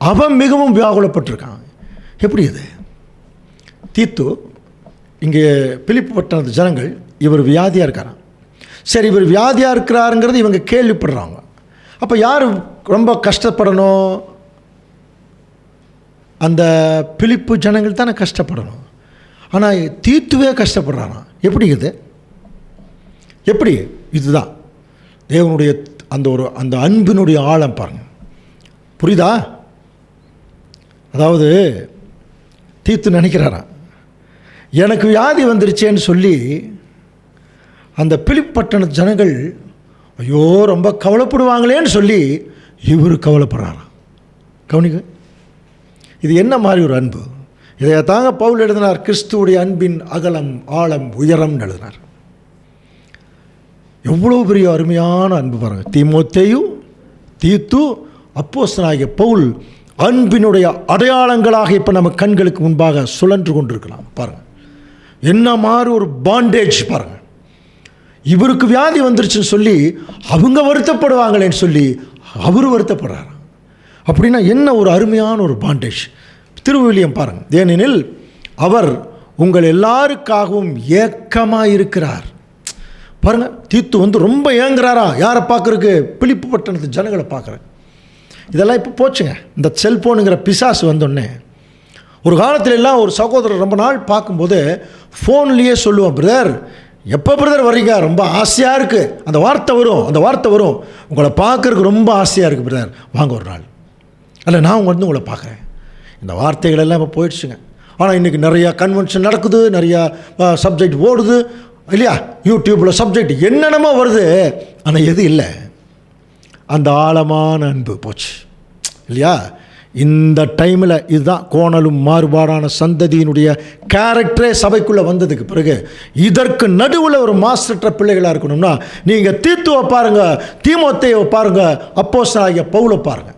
அவன் மிகவும் வியாகுலப்பட்டிருக்கான். எப்படி இது? தீத்து இங்கே பிலிப்பு பட்டணத்து ஜனங்கள் இவர் வியாதியாக இருக்காராம். சரி, இவர் வியாதியாக இருக்கிறாருங்கிறது இவங்க கேள்விப்படுறாங்க. அப்போ யார் ரொம்ப கஷ்டப்படணும்? அந்த பிலிப்பு ஜனங்கள் தானே கஷ்டப்படணும். ஆனால் தீத்துவே கஷ்டப்படுறாராம். எப்படி இது? எப்படி? இதுதான் தேவனுடைய அந்த அன்பினுடைய ஆழம் பாருங்கள். புரியுதா? அதாவது தீத்து நினைக்கிறாராம், எனக்கு வியாதி வந்துருச்சேன்னு சொல்லி அந்த பிலிப்பு பட்டண ஜனங்கள் ஐயோ ரொம்ப கவலைப்படுவாங்களேன்னு சொல்லி இவர் கவலைப்படுறாராம். கவனிக்க, இது என்ன மாதிரி ஒரு அன்பு? இதை தாங்க பவுல் எழுதினார், கிறிஸ்துவுடைய அன்பின் அகலம் ஆழம் உயரம்னு எழுதினார். எவ்வளோ பெரிய அருமையான அன்பு பாருங்கள். தீமோத்தேயு, தீத்து, அப்போஸ்தலனாகிய பவுல் அன்பினுடைய அடையாளங்களாக இப்போ நம்ம கண்களுக்கு முன்பாக சுழன்று கொண்டிருக்கலாம். பாருங்கள் என்ன மாதிரி ஒரு பாண்டேஜ் பாருங்கள். இவருக்கு வியாதி வந்துருச்சுன்னு சொல்லி அவங்க வருத்தப்படுவாங்களேன்னு சொல்லி அவர் வருத்தப்படுறார். அப்படின்னா என்ன ஒரு அருமையான ஒரு பாண்டேஜ். திருவிவிலியம் பாருங்கள். ஏனெனில் அவர் உங்கள் எல்லாருக்காகவும் ஏக்கமாக இருக்கிறார். பாருங்கள், தீத்து ரொம்ப ஏங்குறாரா? யாரை பார்க்குறக்கு? பிலிப்பு பட்டணத்து ஜனங்களை பார்க்குறேன். இதெல்லாம் இப்போ போச்சுங்க. இந்த செல்ஃபோனுங்கிற பிசாசு வந்தோடனே ஒரு காலத்துல எல்லாம் ஒரு சகோதரர் ரொம்ப நாள் பார்க்கும்போது ஃபோன்லேயே சொல்லுவோம், பிரதர் எப்போ பிரதர் வர்றீங்க? ரொம்ப ஆசையாக இருக்குது. அந்த வார்த்தை வரும், உங்களை பார்க்குறதுக்கு ரொம்ப ஆசையாக இருக்குது பிரதர், வாங்க ஒரு நாள். அல்ல நான் உங்களை பார்க்குறேன். இந்த வார்த்தைகள் எல்லாம் இப்போ போயிடுச்சுங்க. ஆனால் இன்றைக்கி நிறையா கன்வென்ஷன் நடக்குது, நிறையா சப்ஜெக்ட் ஓடுது இல்லையா? யூடியூப்பில் சப்ஜெக்ட் என்னென்னமோ வருது. ஆனால் எது இல்லை? அந்த ஆழமான அன்பு போச்சு இல்லையா? இந்த டைமில் இதுதான் கோணலும் மாறுபாடான சந்ததியினுடைய கேரக்டரே சபைக்குள்ளே வந்ததுக்கு பிறகு இதற்கு நடுவில் ஒரு மாஸ்டர்ற பிள்ளைகளாக இருக்கணும்னா நீங்கள் தீத்துவை பாருங்கள், தீமோத்தேயுவை பாருங்கள், அப்போஸ்தலனாகிய பவுலை பாருங்கள்.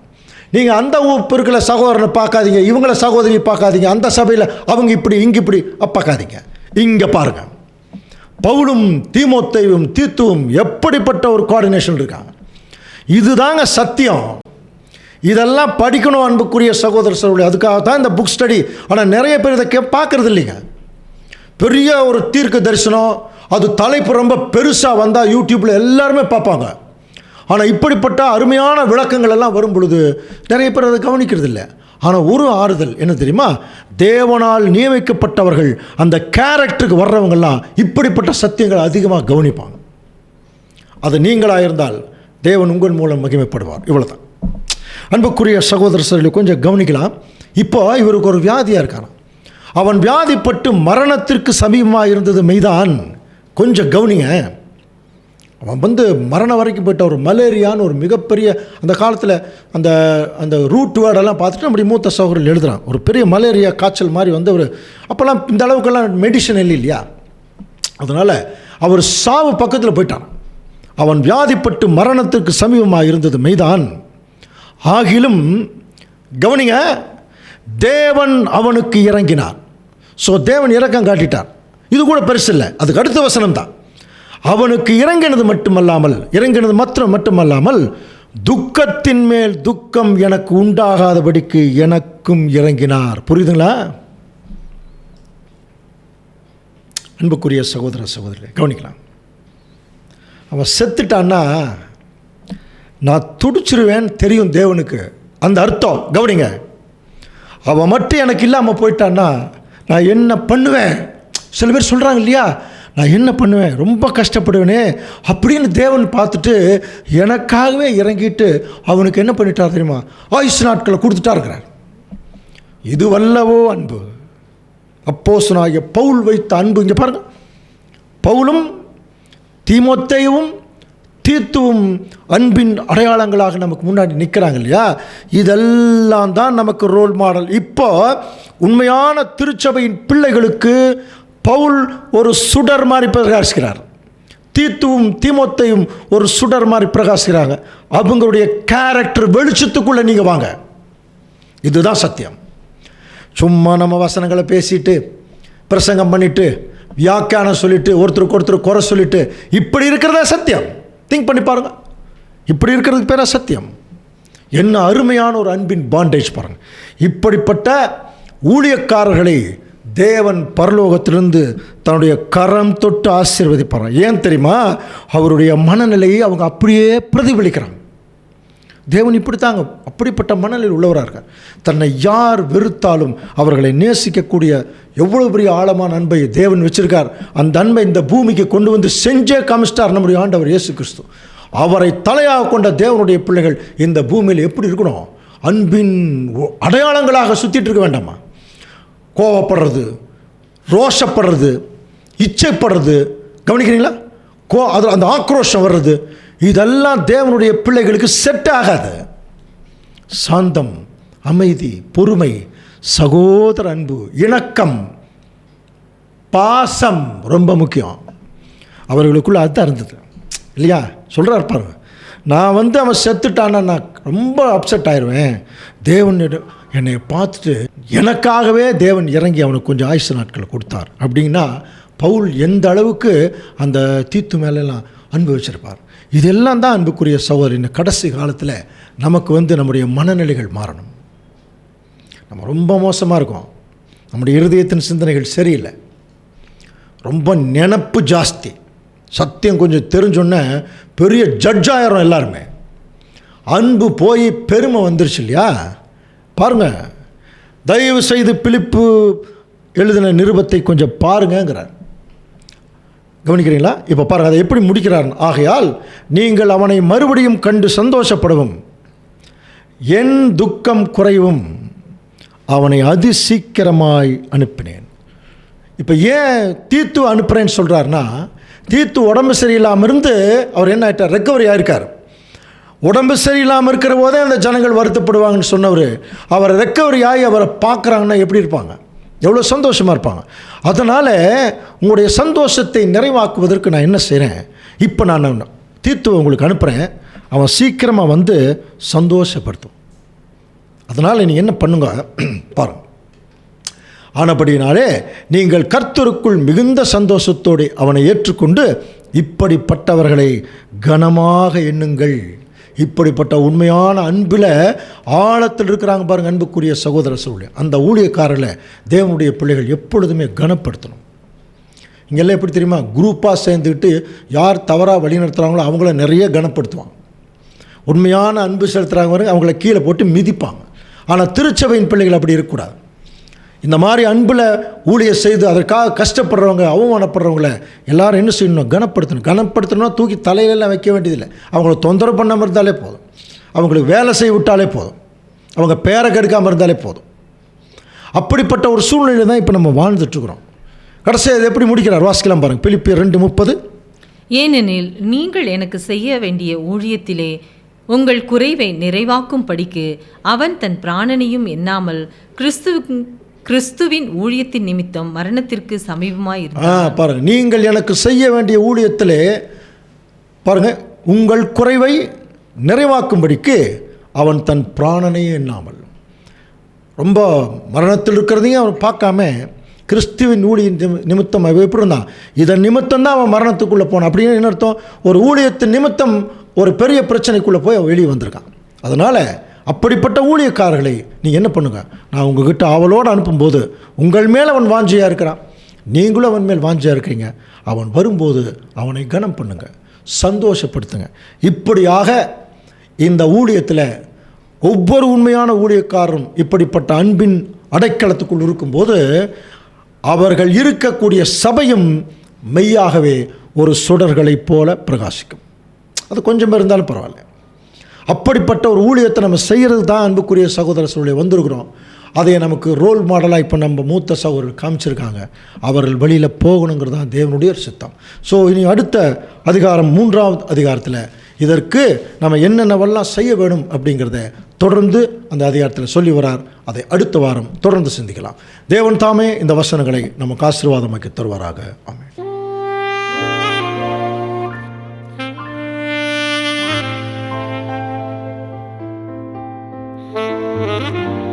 நீங்கள் அந்த இருக்கிற சகோதரனை பார்க்காதீங்க, இவங்கள சகோதரியை பார்க்காதீங்க, அந்த சபையில் அவங்க இப்படி இங்கே இப்படி பார்க்காதீங்க. இங்கே பாருங்கள், பவுலும் தீமோத்தேயும் தீத்துவும் எப்படிப்பட்ட ஒரு கோஆர்டினேஷன் இருக்காங்க. இதுதாங்க சத்தியம். இதெல்லாம் படிக்கணும் அன்புக்குரிய சகோதர சகோதரி. அதுக்காக தான் இந்த புக் ஸ்டடி. ஆனால் நிறைய பேர் இதை பார்க்குறது இல்லைங்க. பெரிய ஒரு தீர்க்க தரிசனம், அது தலைப்பு ரொம்ப பெருசாக வந்தால் யூடியூப்பில் எல்லாருமே பார்ப்பாங்க. ஆனால் இப்படிப்பட்ட அருமையான விளக்கங்கள் எல்லாம் வரும் பொழுது நிறைய பேர் அதை கவனிக்கிறது இல்லை. ஆனால் ஒரு ஆறுதல் என்ன தெரியுமா? தேவனால் நியமிக்கப்பட்டவர்கள் அந்த கேரக்டருக்கு வர்றவங்கெல்லாம் இப்படிப்பட்ட சத்தியங்களை அதிகமாக கவனிப்பாங்க. அது நீங்களாக இருந்தால் தேவன் உங்கள் மூலம் மகிமைப்படுவார். இவ்வளோ தான் அன்புக்குரிய சகோதர சகோதரி. கொஞ்சம் கவனிக்கலாம். இப்போ இவருக்கு ஒரு வியாதியாக இருக்கான். அவன் வியாதிப்பட்டு மரணத்திற்கு சமீபமாக இருந்தது மெய்தான். கொஞ்சம் கவனிங்க. அவன் மரணம் வரைக்கும் போயிட்ட ஒரு மலேரியான்னு ஒரு மிகப்பெரிய அந்த காலத்தில் அந்த அந்த ரூட் வேர்டெல்லாம் பார்த்துட்டு நம்முடைய மூத்த சகோதரர்கள் எழுதுகிறான். ஒரு பெரிய மலேரியா காய்ச்சல் மாதிரி ஒரு அப்போல்லாம் இந்த அளவுக்கெல்லாம் மெடிசன் இல்லையா? அதனால் அவர் சாவு பக்கத்தில் போயிட்டான். அவன் வியாதிப்பட்டு மரணத்திற்கு சமீபமாக இருந்தது மெய்தான். ஆகிலும் கவனிங்க, தேவன் அவனுக்கு இறங்கினார். ஸோ தேவன் இரக்கம் காட்டிட்டார். இது கூட பெருசு இல்லை, அதுக்கு அடுத்த வசனம் தான். அவனுக்கு இறங்கினது மட்டுமல்லாமல் துக்கத்தின் மேல் துக்கம் எனக்கு உண்டாகாதபடிக்கு எனக்கும் இறங்கினார். புரியுதுங்களா அன்புக்குரிய சகோதர சகோதரி? கவனிக்கலாம். அவன் செத்துட்டான்னா நான் துடிச்சிருவேன் தெரியும் தேவனுக்கு. அந்த அர்த்தம் கவனிங்க. அவன் மட்டும் எனக்கு இல்லாமல் போயிட்டான்னா நான் என்ன பண்ணுவேன்? சில பேர் சொல்கிறாங்க இல்லையா, நான் என்ன பண்ணுவேன், ரொம்ப கஷ்டப்படுவேனே அப்படின்னு தேவன் பார்த்துட்டு எனக்காகவே இறங்கிட்டு அவனுக்கு என்ன பண்ணிட்டார் தெரியுமா? ஆயுசு நாட்களை கொடுத்துட்டா இருக்கிறார். இது வல்லவோ அன்பு. அப்போஸ்தலனாகிய பவுல் வைத்த அன்பு. இங்கே பாருங்கள், பவுலும் தீமோத்தேயுவும் தீத்துவும் அன்பின் அடையாளங்களாக நமக்கு முன்னாடி நிற்கிறாங்க இல்லையா? இதெல்லாம் தான் நமக்கு ரோல் மாடல். இப்போ உண்மையான திருச்சபையின் பிள்ளைகளுக்கு பவுல் ஒரு சுடர் மாதிரி பிரகாசிக்கிறார். தீத்துவும் தீமோத்தேயும் ஒரு சுடர் மாதிரி பிரகாசிக்கிறாங்க. அவங்களுடைய கேரக்டர் வெளிச்சத்துக்குள்ளே நீங்கள் வாங்க. இதுதான் சத்தியம். சும்மா நம்ம வசனங்களை பேசிட்டு பிரசங்கம் பண்ணிட்டு வியாக்கியானம் சொல்லிட்டு ஒருத்தருக்கு ஒருத்தர் குறை சொல்லிட்டு இப்படி இருக்கிறதா சத்தியம்? திங்க் பண்ணி பாருங்க. இப்படி இருக்கிறதுக்கு பேரா சத்தியம்? என்ன அருமையான ஒரு அன்பின் பாண்டேஜ் பாருங்க. இப்படிப்பட்ட ஊழியக்காரர்களை தேவன் பரலோகத்திலிருந்து தன்னுடைய கரம் தொட்டு ஆசீர்வதிப்பார். ஏன் தெரியுமா? அவருடைய மனநிலையை அவங்க அப்படியே பிரதிபலிக்கிறாங்க. தேவன் இப்படித்தாங்க, அப்படிப்பட்ட மனநிலையில் உள்ளவராக இருக்கார். தன்னை யார் வெறுத்தாலும் அவர்களை நேசிக்கக்கூடிய எவ்வளோ பெரிய ஆழமான அன்பை தேவன் வச்சிருக்கார். அந்த அன்பை இந்த பூமிக்கு கொண்டு வந்து செஞ்சே காமிச்சிட்டார் நம்முடைய ஆண்டவர் இயேசு கிறிஸ்து. அவரை தலையாக கொண்ட தேவனுடைய பிள்ளைகள் இந்த பூமியில் எப்படி இருக்கணும்? அன்பின் அடையாளங்களாக சுற்றிட்டு இருக்க வேண்டாமா? கோவப்படுறது, ரோஷப்படுறது, இச்சைப்படுறது, கவனிக்கிறீங்களா? அது அந்த ஆக்ரோஷம் வர்றது, இதெல்லாம் தேவனுடைய பிள்ளைகளுக்கு செட் ஆகாது. சாந்தம், அமைதி, பொறுமை, சகோதர அன்பு, இணக்கம், பாசம் ரொம்ப முக்கியம். அவர்களுக்குள்ள அதுதான் இருந்தது இல்லையா? சொல்கிறார் பாருங்க, நான் அவன் செத்துட்டான்னா நான் ரொம்ப அப்செட் ஆயிடுவேன். தேவன் என்னை பார்த்துட்டு எனக்காகவே தேவன் இறங்கி அவனுக்கு கொஞ்சம் ஆயுசு நாட்களை கொடுத்தார் அப்படின்னா பவுல் எந்த அளவுக்கு அந்த தீத்து மேலெல்லாம் அன்பு வச்சிருப்பார். இதெல்லாம் தான் அன்புக்குரிய சகோதரர். இந்த கடைசி காலத்தில் நமக்கு நம்முடைய மனநிலைகள் மாறணும். நம்ம ரொம்ப மோசமாக இருக்கோம். நம்முடைய இருதயத்தின் சிந்தனைகள் சரியில்லை. ரொம்ப நினப்பு ஜாஸ்தி. சத்தியம் கொஞ்சம் தெரிஞ்சோன்னே பெரிய ஜட்ஜ் ஆயிரும் எல்லாருமே. அன்பு போய் பெருமை வந்துருச்சு இல்லையா? பாருங்கள், தயவு செய்து பிலிப்பு எழுதின நிருபத்தை கொஞ்சம் பாருங்கிறார். கவனிக்கிறீங்களா? இப்போ பாருங்கள், அதை எப்படி முடிக்கிறார். ஆகையால் நீங்கள் அவனை மறுபடியும் கண்டு சந்தோஷப்படவும் என் துக்கம் குறைவும் அவனை அதி சீக்கிரமாய் அனுப்பினேன். இப்போ ஏன் தீத்து அனுப்புகிறேன்னு சொல்கிறாருன்னா, தீத்து உடம்பு சரியில்லாமல் இருந்து அவர் என்ன ஆகிட்டார்? ரெக்கவரி ஆகிருக்கார். உடம்பு சரியில்லாமல் இருக்கிற போதே அந்த ஜனங்கள் வருத்தப்படுவாங்கன்னு சொன்னவர் அவர் ரெக்கவரி ஆகி அவரை பார்க்குறாங்கன்னா எப்படி இருப்பாங்க? எவ்வளோ சந்தோஷமாக இருப்பாங்க. அதனால் உங்களுடைய சந்தோஷத்தை நிறைவாக்குவதற்கு நான் என்ன செய்கிறேன்? இப்போ நான் தீத்துவை உங்களுக்கு அனுப்புகிறேன். அவன் சீக்கிரமாக சந்தோஷப்படுத்தும். அதனால் நீங்கள் என்ன பண்ணுங்க பாருங்கள். ஆனபடினாலே நீங்கள் கர்த்தருக்குள் மிகுந்த சந்தோஷத்தோடு அவனை ஏற்றுக்கொண்டு இப்படிப்பட்டவர்களை கனமாக எண்ணுங்கள். இப்படிப்பட்ட உண்மையான அன்பில் ஆழத்தில் இருக்கிறாங்க பாருங்கள் அன்புக்குரிய சகோதர சகோதரி. அந்த ஊழியக்காரர்களை தேவனுடைய பிள்ளைகள் எப்பொழுதுமே கனப்படுத்தணும். இங்கெல்லாம் எப்படி தெரியுமா? குரூப்பாக சேர்ந்துக்கிட்டு யார் தவறாக வழிநடத்துகிறாங்களோ அவங்கள நிறைய கனப்படுத்துவாங்க. உண்மையான அன்பு செலுத்துகிறாங்க அவங்கள கீழே போட்டு மிதிப்பாங்க. ஆனால் திருச்சபையின் பிள்ளைகள் அப்படி இருக்கக்கூடாது. இந்த மாதிரி அன்பில் ஊழியர் செய்து அதற்காக கஷ்டப்படுறவங்க, அவமானப்படுறவங்கள எல்லாரும் என்ன செய்யணும்? கனப்படுத்தணும். கனப்படுத்தணும்னா தூக்கி தலையிலெல்லாம் வைக்க வேண்டியதில்லை. அவங்கள தொந்தரவு பண்ணாமல் இருந்தாலே போதும். அவங்களுக்கு வேலை செய்ய விட்டாலே போதும். அவங்க பேரை கெடுக்காமல் இருந்தாலே போதும். அப்படிப்பட்ட ஒரு சூழ்நிலை தான் இப்போ நம்ம வாழ்ந்துட்டுருக்குறோம். கடைசியாக அதை எப்படி முடிக்கிறார்? வாசிக்கலாம் பாருங்கள். பிலிப்பியர் 2:30. ஏனெனில்
நீங்கள் எனக்கு செய்ய வேண்டிய ஊழியத்திலே உங்கள் குறைவை நிறைவாக்கும் படிக்கு அவன் தன் பிராணனையும் எண்ணாமல் கிறிஸ்துவின் ஊழியத்தின் நிமித்தம் மரணத்திற்கு சமீபமாய் இருந்தார்.
பாருங்க, நீங்கள் எனக்கு செய்ய வேண்டிய ஊழியத்திலே பாருங்க, உங்கள் குறைவை நிறைவாக்கும்படிக்கு அவன் தன் பிராணனையே எண்ணாமல், ரொம்ப மரணத்தில் இருக்கிறதையும் அவன் பார்க்காம கிறிஸ்துவின் ஊழிய நிமித்தம் அவன் எப்படி இருந்தான்? இதன் நிமித்தம் தான் அவன் மரணத்துக்குள்ளே போனான். அப்படின்னு என்ன அர்த்தம்? ஒரு ஊழியத்தின் நிமித்தம் ஒரு பெரிய பிரச்சனைக்குள்ளே போய் அவன் வெளியே வந்திருக்கான். அதனால் அப்படிப்பட்ட ஊழியக்காரர்களை நீங்கள் என்ன பண்ணுங்க, நான் உங்ககிட்ட அவளோடு அனுப்பும்போது உங்கள் மேல் அவன் வாஞ்சியாக இருக்கிறான், நீங்களும் அவன் மேல் வாஞ்சியாக இருக்கிறீங்க. அவன் வரும்போது அவனை கனம் பண்ணுங்க, சந்தோஷப்படுத்துங்க. இப்படியாக இந்த ஊழியத்தில் ஒவ்வொரு உண்மையான ஊழியக்காரரும் இப்படிப்பட்ட அன்பின் அடைக்கலத்துக்குள் இருக்கும்போது அவர்கள் இருக்கக்கூடிய சபையும் மெய்யாகவே ஒரு சுடர்களைப் போல பிரகாசிக்கும். அது கொஞ்சம் இருந்தாலும் பரவாயில்ல. அப்படிப்பட்ட ஒரு ஊழியத்தை நம்ம செய்கிறது தான் அன்புக்குரிய சகோதர சூழலை வந்திருக்கிறோம். அதை நமக்கு ரோல் மாடலாக இப்போ நம்ம மூத்த சகோதரர்கள் காமிச்சிருக்காங்க. அவர்கள் வெளியில் போகணுங்கிறது தான் தேவனுடைய சித்தம். ஸோ இனி அடுத்த அதிகாரம் 3ஆவது அதிகாரத்தில் இதற்கு நம்ம என்னென்னவெல்லாம் செய்ய வேணும் அப்படிங்கிறத தொடர்ந்து அந்த அதிகாரத்தில் சொல்லி வரார். அதை அடுத்த வாரம் தொடர்ந்து சிந்திக்கலாம். தேவன் தாமே இந்த வசனங்களை நமக்கு ஆசீர்வாதமாக்கி தருவாராக. ஆமென்.
ஆமென்.